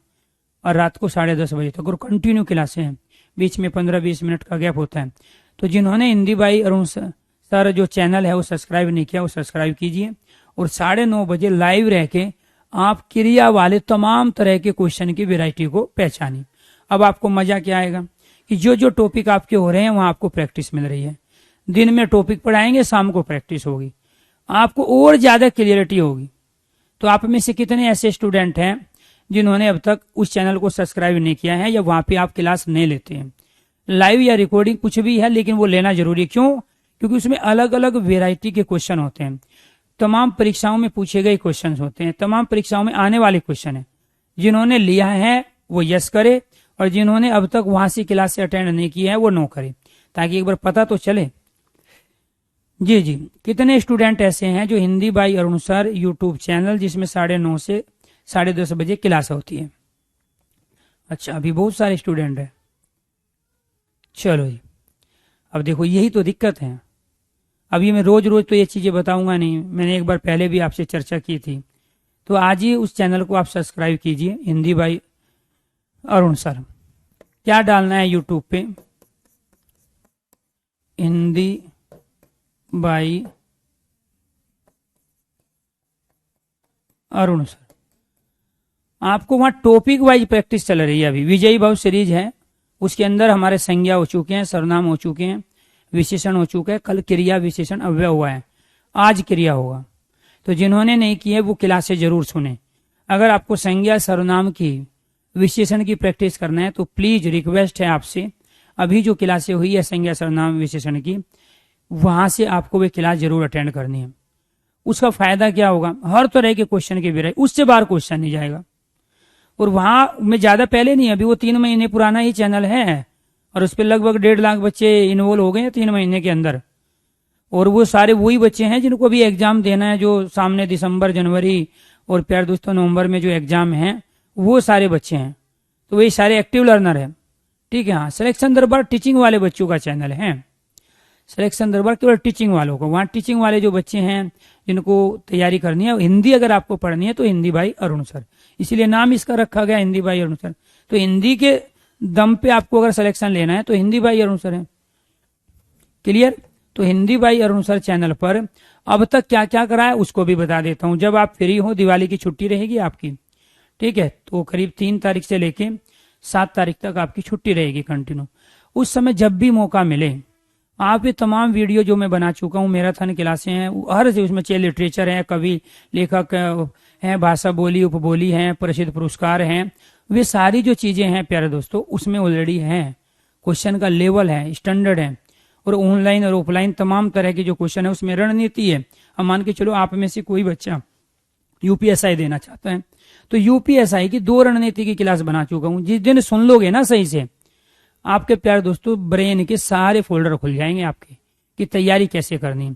और रात को 10:30 बजे तक, और कंटिन्यू क्लासें हैं। बीच में 15-20 मिनट का गैप होता है। तो जिन्होंने हिंदी बाई अरुण सर जो चैनल है वो सब्सक्राइब नहीं किया, वो सब्सक्राइब कीजिए। और 9:30 बजे लाइव रह के आप क्रिया वाले तमाम तरह के क्वेश्चन की वैरायटी को पहचानिए। अब आपको मजा क्या आएगा कि जो जो टॉपिक आपके हो रहे हैं वहां आपको प्रैक्टिस मिल रही है। दिन में टॉपिक पढ़ाएंगे, शाम को प्रैक्टिस होगी, आपको और ज्यादा क्लियरिटी होगी। तो आप में से कितने ऐसे स्टूडेंट हैं जिन्होंने अब तक उस चैनल को सब्सक्राइब नहीं किया है, या वहां पे आप क्लास नहीं लेते हैं? लाइव या रिकॉर्डिंग कुछ भी है, लेकिन वो लेना जरूरी है। क्यों? क्योंकि उसमें अलग अलग वेराइटी के क्वेश्चन होते हैं। तमाम परीक्षाओं में पूछे गए क्वेश्चन होते हैं, तमाम परीक्षाओं में आने वाले क्वेश्चन है। जिन्होंने लिया है वो यस करे, और जिन्होंने अब तक वहां से क्लास से अटेंड नहीं की है वो नो करे, ताकि एक बार पता तो चले। जी जी, कितने स्टूडेंट ऐसे हैं जो Hindi by Arun sir YouTube channel, जिसमें 9:30 से 10:30 बजे क्लास होती है। अच्छा, अभी बहुत सारे स्टूडेंट हैं। चलो जी, अब देखो यही तो दिक्कत है। अभी मैं रोज रोज तो ये चीजें बताऊंगा नहीं, मैंने एक बार पहले भी आपसे चर्चा की थी। तो आज ही उस चैनल को आप सब्सक्राइब कीजिए, हिंदी बाई अरुण सर। क्या डालना है यूट्यूब पे, हिंदी बाई अरुण सर। आपको वहां टॉपिक वाइज प्रैक्टिस चल रही है। अभी विजयी भाव सीरीज है, उसके अंदर हमारे संज्ञा हो चुके हैं, सर्वनाम हो चुके हैं, विशेषण हो चुका है, कल क्रिया विशेषण अव्यय हुआ है, आज क्रिया होगा। तो जिन्होंने नहीं किए वो क्लासे जरूर सुने। अगर आपको संज्ञा सर्वनाम की विशेषण की प्रैक्टिस करना है तो प्लीज रिक्वेस्ट है आपसे, अभी जो क्लासे हुई है संज्ञा सर्वनाम विशेषण की, वहां से आपको वे क्लास जरूर अटेंड करनी है। उसका फायदा क्या होगा, हर तरह के क्वेश्चन की वैरायटी, उससे बाहर क्वेश्चन नहीं जाएगा। और वहां में ज्यादा पहले नहीं, अभी वो 3 महीने पुराना ही चैनल है और उस पर लगभग 1.5 लाख बच्चे इन्वॉल्व हो गए हैं 3 महीने के अंदर। और वो सारे वही बच्चे हैं जिनको अभी एग्जाम देना है, जो सामने दिसंबर, जनवरी और प्यार दोस्तों नवंबर में जो एग्जाम है, वो सारे बच्चे हैं। तो वही सारे एक्टिव लर्नर है। ठीक है। हाँ, सिलेक्शन दरबार टीचिंग वाले बच्चों का चैनल है। सिलेक्शन दरबार केवल टीचिंग वालों को, वहाँ टीचिंग वाले जो बच्चे हैं जिनको तैयारी करनी है, हिंदी अगर आपको पढ़नी है तो हिंदी बाई अरुण सर, इसीलिए नाम इसका रखा गया हिंदी बाई अरुण सर। तो हिंदी के दम पे आपको अगर सिलेक्शन लेना है तो हिंदी बाई अरुण सर है। क्लियर। तो Hindi by Arun sir channel पर अब तक क्या क्या करा है उसको भी बता देता हूं। जब आप फ्री हो, दिवाली की छुट्टी रहेगी आपकी, ठीक है, तो करीब 3 तारीख से लेके 7 तारीख तक आपकी छुट्टी रहेगी कंटिन्यू। उस समय जब भी मौका मिले आप ये तमाम वीडियो जो मैं बना चुका हूँ, मैराथन क्लासें हैं, हर से उसमें चाहे लिटरेचर है, कवि लेखक हैं, भाषा बोली उपबोली हैं, प्रसिद्ध पुरस्कार हैं, वे सारी जो चीजें हैं प्यारे दोस्तों उसमें ऑलरेडी हैं। क्वेश्चन का लेवल है, स्टैंडर्ड है, और ऑनलाइन और ऑफलाइन तमाम तरह के जो क्वेश्चन है उसमें रणनीति है। हम मान के चलो आप में से कोई बच्चा यूपीएसआई देना चाहता है तो यूपीएसआई की 2 रणनीति की क्लास बना चुका हूँ। जिस दिन सुन लोगे ना सही से, आपके प्यारे दोस्तों ब्रेन के सारे फोल्डर खुल जाएंगे आपके कि तैयारी कैसे करनी है।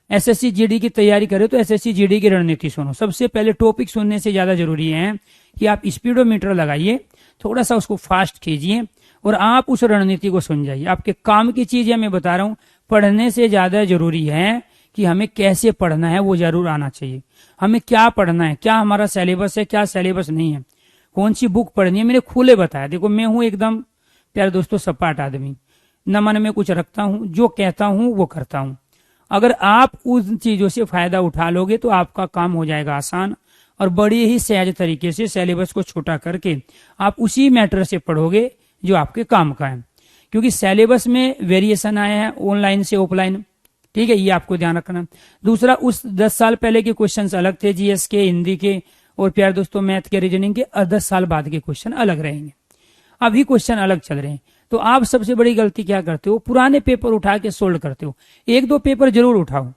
एसएससी जीडी की तैयारी करें तो एसएससी जीडी की रणनीति सुनो। सबसे पहले टॉपिक सुनने से ज्यादा जरूरी है कि आप स्पीडोमीटर लगाइए, थोड़ा सा उसको फास्ट कीजिए और आप उस रणनीति को सुन जाइए। आपके काम की चीज है, मैं बता रहा हूं, पढ़ने से ज्यादा जरूरी है कि हमें कैसे पढ़ना है वो जरूर आना चाहिए। हमें क्या पढ़ना है, क्या हमारा सिलेबस है, क्या सिलेबस नहीं है, कौन सी बुक पढ़नी है, मैंने खुले बताया। देखो मैं हूं एकदम प्यारे दोस्तों सपाट आदमी, न मन में कुछ रखता हूं, जो कहता हूं वो करता हूं। अगर आप उन चीजों से फायदा उठा लोगे तो आपका काम हो जाएगा आसान और बड़ी ही सहज तरीके से सिलेबस को छोटा करके आप उसी मैटर से पढ़ोगे जो आपके काम का है। क्योंकि सिलेबस में वेरिएशन आया है ऑनलाइन से ऑफलाइन, ठीक है, ये आपको ध्यान रखना। दूसरा, उस 10 साल पहले के क्वेश्चंस अलग थे, जीएस के, हिंदी के और प्यारे दोस्तों मैथ के, रीजनिंग के, और 10 साल बाद के क्वेश्चन अलग रहेंगे। अभी क्वेश्चन अलग चल रहे हैं। तो आप सबसे बड़ी गलती क्या करते हो, पुराने पेपर उठा के सोल्व करते हो। 1-2 पेपर जरूर उठाओ।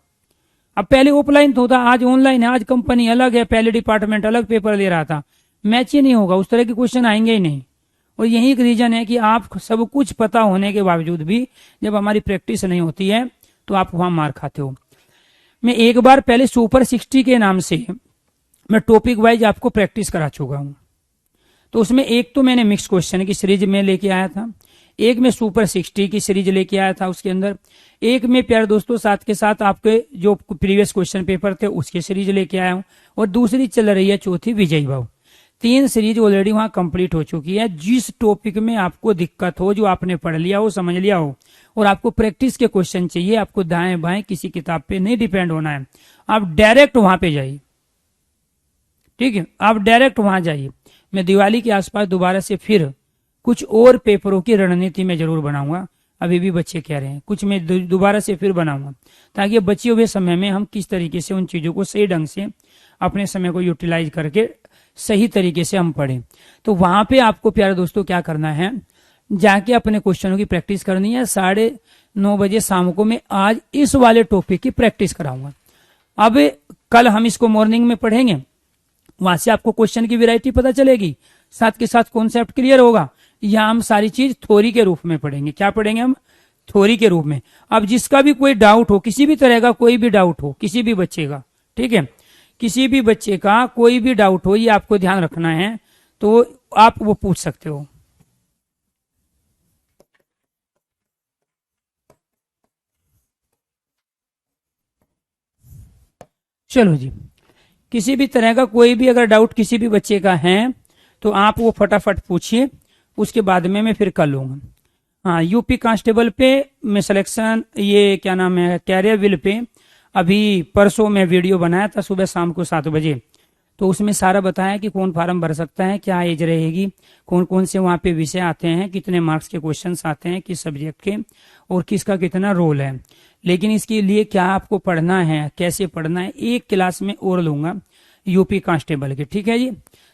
अब पहले ऑफलाइन तो होता, आज ऑनलाइन है, आज कंपनी अलग है, पहले डिपार्टमेंट अलग पेपर ले रहा था, मैच ही नहीं होगा, उस तरह के क्वेश्चन आएंगे ही नहीं। और यही एक रीजन है कि आप सब कुछ पता होने के बावजूद भी जब हमारी प्रैक्टिस नहीं होती है तो आप वहां मार खाते हो। मैं एक बार पहले सुपर 60 के नाम से मैं टॉपिक वाइज आपको प्रैक्टिस करा चुका हूं। तो उसमें एक तो मैंने मिक्स क्वेश्चन की सीरीज में लेके आया था, एक में सुपर 60 की सीरीज लेके आया था, उसके अंदर एक में प्यारे दोस्तों साथ के साथ आपके जो प्रीवियस क्वेश्चन पेपर थे उसकी सीरीज लेके आया हूं, और दूसरी चल रही है चौथी विजयी भाव। 3 सीरीज ऑलरेडी वहां कंप्लीट हो चुकी है। जिस टॉपिक में आपको दिक्कत हो, जो आपने पढ़ लिया हो, समझ लिया हो, और आपको प्रैक्टिस के क्वेश्चन चाहिए, आपको दाएं बाएं किसी किताब पे नहीं डिपेंड होना है, आप डायरेक्ट वहां पे जाइए। ठीक है, आप डायरेक्ट वहां जाइए। मैं दिवाली के आसपास दोबारा से फिर कुछ और पेपरों की रणनीति में जरूर बनाऊंगा। अभी भी बच्चे कह रहे हैं, कुछ मैं दोबारा से फिर बनाऊंगा, ताकि बचे हुए समय में हम किस तरीके से उन चीजों को सही ढंग से अपने समय को यूटिलाइज करके सही तरीके से हम पढ़ें। तो वहां पे आपको प्यारे दोस्तों क्या करना है, जाके अपने क्वेश्चनों की प्रैक्टिस करनी है। 9:30 बजे शाम को मैं आज इस वाले टॉपिक की प्रैक्टिस कराऊंगा। अब कल हम इसको मॉर्निंग में पढ़ेंगे, वहां से आपको क्वेश्चन की वैरायटी पता चलेगी, साथ के साथ कॉन्सेप्ट क्लियर होगा। यहाँ हम सारी चीज थ्योरी के रूप में पढ़ेंगे। क्या पढ़ेंगे हम? थ्योरी के रूप में। अब जिसका भी कोई डाउट हो, किसी भी तरह का कोई भी डाउट हो किसी भी बच्चे का, ठीक है, किसी भी बच्चे का कोई भी डाउट हो, ये आपको ध्यान रखना है, तो आप वो पूछ सकते हो। चलो जी, किसी भी तरह का कोई भी अगर डाउट किसी भी बच्चे का है तो आप वो फटाफट पूछिए, उसके बाद में मैं फिर कर लूंगा। हाँ, यूपी कांस्टेबल पे मैं सिलेक्शन, ये क्या नाम है, कैरियर विल पे अभी परसों मैं वीडियो बनाया था सुबह शाम को 7 बजे। तो उसमें सारा बताया कि कौन फार्म भर सकता है, क्या एज रहेगी, कौन कौन से वहाँ पे विषय आते हैं, कितने मार्क्स के क्वेश्चंस आते हैं किस सब्जेक्ट के, और किसका कितना रोल है। लेकिन इसके लिए क्या आपको पढ़ना है, कैसे पढ़ना है, एक क्लास में और लूंगा यूपी कांस्टेबल के, ठीक है जी।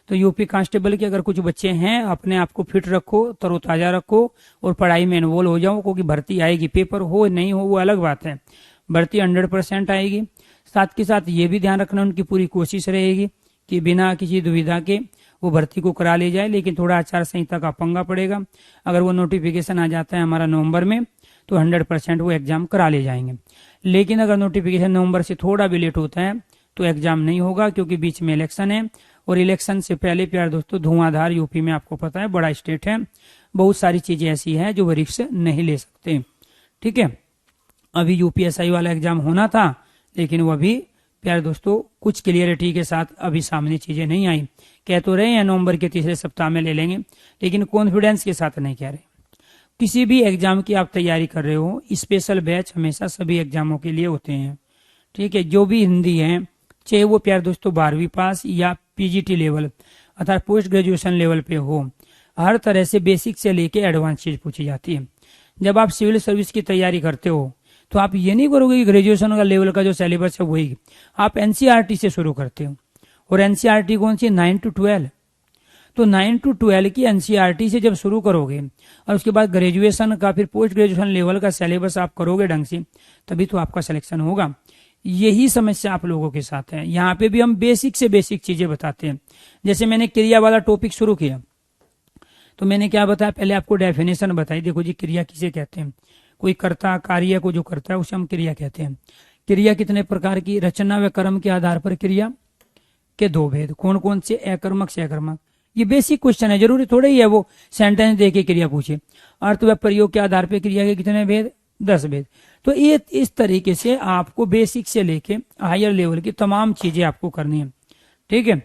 तो यूपी कांस्टेबल के अगर कुछ बच्चे हैं, अपने आप को फिट रखो, तरोताजा रखो और पढ़ाई में इन्वॉल्व हो जाओ, क्योंकि भर्ती आएगी। पेपर हो नहीं हो वो अलग बात है, भर्ती 100% आएगी। साथ के साथ ये भी ध्यान रखना उनकी पूरी कोशिश रहेगी कि बिना किसी दुविधा के वो भर्ती को करा ले जाए। लेकिन थोड़ा आचार संहिता का पंगा पड़ेगा, अगर वो नोटिफिकेशन आ जाता है हमारा नवंबर में तो 100% वो एग्जाम करा ले जाएंगे। लेकिन अगर नोटिफिकेशन नवंबर से थोड़ा भी लेट होता है तो एग्जाम नहीं होगा, क्योंकि बीच में इलेक्शन है। और इलेक्शन से पहले प्यार दोस्तों धुआंधार यूपी में, आपको पता है बड़ा स्टेट है, बहुत सारी चीजें ऐसी है जो वो रिस्क नहीं ले सकते, ठीक है। अभी यूपीएसआई वाला एग्जाम होना था, लेकिन वो अभी प्यार दोस्तों कुछ क्लियरिटी के साथ अभी सामने चीजें नहीं आई। कह तो रहे हैं नवंबर के तीसरे सप्ताह में ले लेंगे, लेकिन कॉन्फिडेंस के साथ नहीं कह रहे। किसी भी एग्जाम की आप तैयारी कर रहे हो, स्पेशल बैच हमेशा सभी एग्जामों के लिए होते हैं, ठीक है। जो भी हिंदी है, चाहे वो प्यार दोस्तों 12वीं पास या पीजीटी लेवल अर्थात पोस्ट ग्रेजुएशन लेवल पे हो, हर तरह से बेसिक से लेके एडवांस चीज पूछी जाती है। जब आप सिविल सर्विस की तैयारी करते हो तो आप ये नहीं करोगे कि ग्रेजुएशन का लेवल का जो सिलेबस है वही, आप एनसीईआरटी से शुरू करते हो। और एनसीईआरटी कौन सी, 9 to 12। तो 9 to 12 की एनसीईआरटी से जब शुरू करोगे और उसके बाद ग्रेजुएशन का फिर पोस्ट ग्रेजुएशन लेवल का सिलेबस आप करोगे ढंग से, तभी तो आपका सिलेक्शन होगा। यही समस्या आप लोगों के साथ है। यहाँ पे भी हम बेसिक से बेसिक चीजें बताते हैं। जैसे मैंने क्रिया वाला टॉपिक शुरू किया तो मैंने क्या बताया, पहले आपको डेफिनेशन बताई। देखो जी, क्रिया किसे कहते हैं, कोई कर्ता कार्य को जो करता है उसे हम क्रिया कहते हैं। क्रिया कितने प्रकार की, रचना व कर्म के आधार पर क्रिया के 2 भेद, कौन कौन से, अकर्मक से अकर्मक। ये बेसिक क्वेश्चन है, जरूरी थोड़ा ही है वो सेंटेंस दे के क्रिया पूछे। अर्थ व प्रयोग के आधार पर क्रिया के कितने भेद, 10 भेद। तो ये इस तरीके से आपको बेसिक से लेके हायर लेवल की तमाम चीजें आपको करनी है, ठीक है।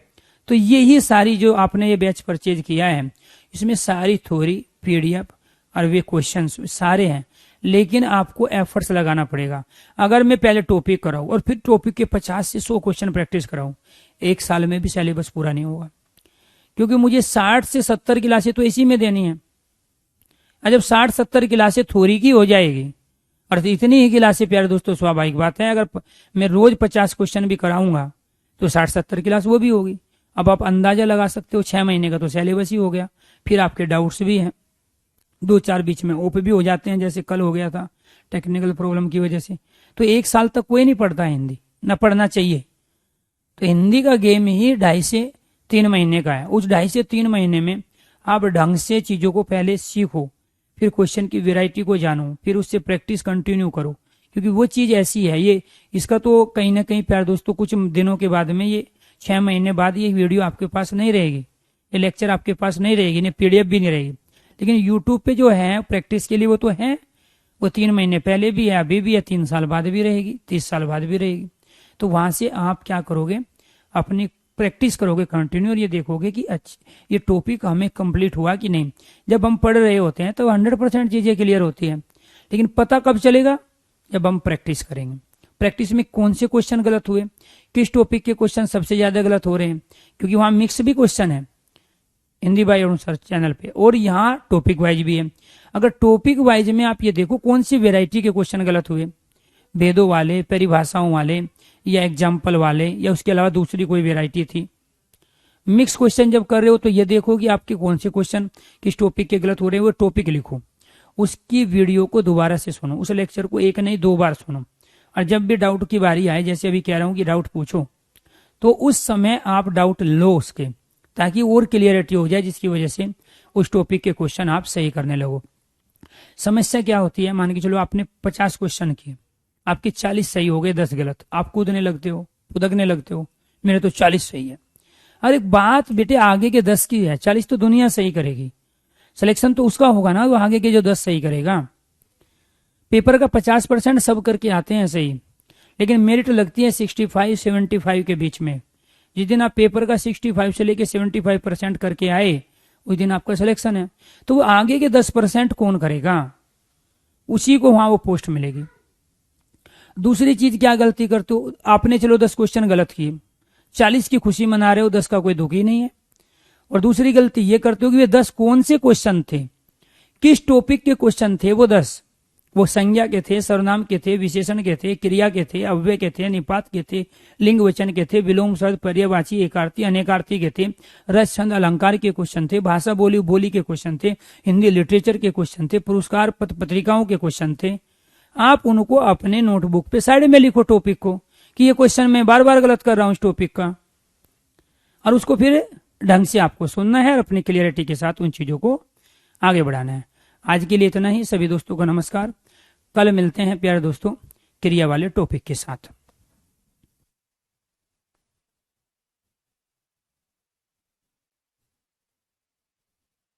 तो यही सारी जो आपने ये बैच परचेज किया है, इसमें सारी थ्योरी पीडीएफ और वे क्वेश्चंस सारे हैं, लेकिन आपको एफर्ट्स लगाना पड़ेगा। अगर मैं पहले टॉपिक कराऊं और फिर टॉपिक के 50 से 100 क्वेश्चन प्रैक्टिस कराऊं, एक साल में भी सिलेबस पूरा नहीं होगा, क्योंकि मुझे 60 से 70 क्लासें तो इसी में देनी है। और जब 60-70 क्लासें थ्योरी की हो जाएगी और इतनी ही क्लासें, प्यारे दोस्तों स्वाभाविक बात है, अगर मैं रोज 50 क्वेश्चन भी कराऊंगा तो 60-70 क्लास वो भी होगी। अब आप अंदाजा लगा सकते हो 6 महीने का तो सिलेबस ही हो गया। फिर आपके डाउट्स भी हैं, 2-4 बीच में ओप भी हो जाते हैं, जैसे कल हो गया था टेक्निकल प्रॉब्लम की वजह से। तो एक साल तक कोई नहीं पढ़ता है हिंदी, ना पढ़ना चाहिए। तो हिंदी का गेम ही 2.5 से 3 महीने का है। उस 2.5 से 3 महीने में आप ढंग से चीजों को पहले सीखो, फिर क्वेश्चन की वैरायटी को जानो, फिर उससे प्रैक्टिस कंटिन्यू करो, क्योंकि वो चीज ऐसी है। ये इसका तो कहीं ना कहीं प्यार दोस्तों कुछ दिनों के बाद में, ये 6 महीने बाद ये वीडियो आपके पास नहीं रहेगी, ये लेक्चर आपके पास नहीं रहेगी, नहीं पीडीएफ भी नहीं रहेगी। लेकिन यूट्यूब पे जो है प्रैक्टिस के लिए वो तो है, वो 3 महीने पहले भी है, अभी भी है, 3 साल बाद भी रहेगी, 30 साल बाद भी रहेगी। तो वहां से आप क्या करोगे, अपनी प्रैक्टिस करोगे कंटिन्यू, और ये देखोगे कि अच्छा ये टॉपिक हमें कंप्लीट हुआ कि नहीं। जब हम पढ़ रहे होते हैं तो 100% चीजें क्लियर होती है, लेकिन पता कब चलेगा, जब हम प्रैक्टिस करेंगे। प्रैक्टिस में कौन से क्वेश्चन गलत हुए, किस टॉपिक के क्वेश्चन सबसे ज्यादा गलत हो रहे हैं, क्योंकि वहां मिक्स भी क्वेश्चन है Hindi by Arun sir channel पे, और यहाँ टॉपिक वाइज भी है। अगर टॉपिक वाइज में आप ये देखो कौन सी वेराइटी के क्वेश्चन गलत हुए, भेदों वाले, परिभाषाओं वाले, या एग्जाम्पल वाले, या उसके अलावा दूसरी कोई वेराइटी थी। मिक्स क्वेश्चन जब कर रहे हो तो ये देखो कि आपके कौन से क्वेश्चन किस टॉपिक के गलत हो रहे हैं, वो टॉपिक लिखो, उसकी वीडियो को दोबारा से सुनो, उस लेक्चर को 1 नहीं 2 बार सुनो। और जब भी डाउट की बारी आए, जैसे अभी कह रहा हूं कि डाउट पूछो, तो उस समय आप डाउट लो उसके, ताकि और क्लियरिटी हो जाए, जिसकी वजह से उस टॉपिक के क्वेश्चन आप सही करने लगो। समस्या क्या होती है, मान के चलो आपने 50 क्वेश्चन किए, आपके 40 सही हो गए, 10 गलत, आप कूदने लगते हो, फुदकने लगते हो, मेरे तो 40 सही है। अरे बात बेटे आगे के 10 की है, 40 तो दुनिया सही करेगी, सिलेक्शन तो उसका होगा ना वो आगे के जो 10 सही करेगा। पेपर का 50% सब करके आते हैं सही, लेकिन मेरिट लगती है 65-75 के बीच में। जिस दिन आप पेपर का 65 से लेके 75% करके आए उस दिन आपका सिलेक्शन है। तो वो आगे के 10% कौन करेगा, उसी को वहां वो पोस्ट मिलेगी। दूसरी चीज क्या गलती करते हो, आपने चलो 10 क्वेश्चन गलत किए, 40 की खुशी मना रहे हो, 10 का कोई दुख ही नहीं है। और दूसरी गलती ये करते हो कि वे 10 कौन से क्वेश्चन थे, किस टॉपिक के क्वेश्चन थे वो 10, वो संज्ञा के थे, सर्वनाम के थे, विशेषण के थे, क्रिया के थे, अव्यय के थे, निपात के थे, लिंग वचन के थे, विलोम शब्द, पर्यायवाची, एकार्थी, अनेकार्थी के थे, रस छंद अलंकार के क्वेश्चन थे, भाषा बोली बोली के क्वेश्चन थे, हिंदी लिटरेचर के क्वेश्चन थे, पुरस्कार पत्र पत्रिकाओं के क्वेश्चन थे। आप उनको अपने नोटबुक पे साइड में लिखो टॉपिक को कि ये क्वेश्चन मैं बार बार गलत कर रहा हूं इस टॉपिक का, और उसको फिर ढंग से आपको सुनना है और अपनी क्लियरिटी के साथ उन चीजों को आगे बढ़ाना है। आज के लिए इतना ही। सभी दोस्तों को नमस्कार। कल मिलते हैं प्यारे दोस्तों क्रिया वाले टॉपिक के साथ।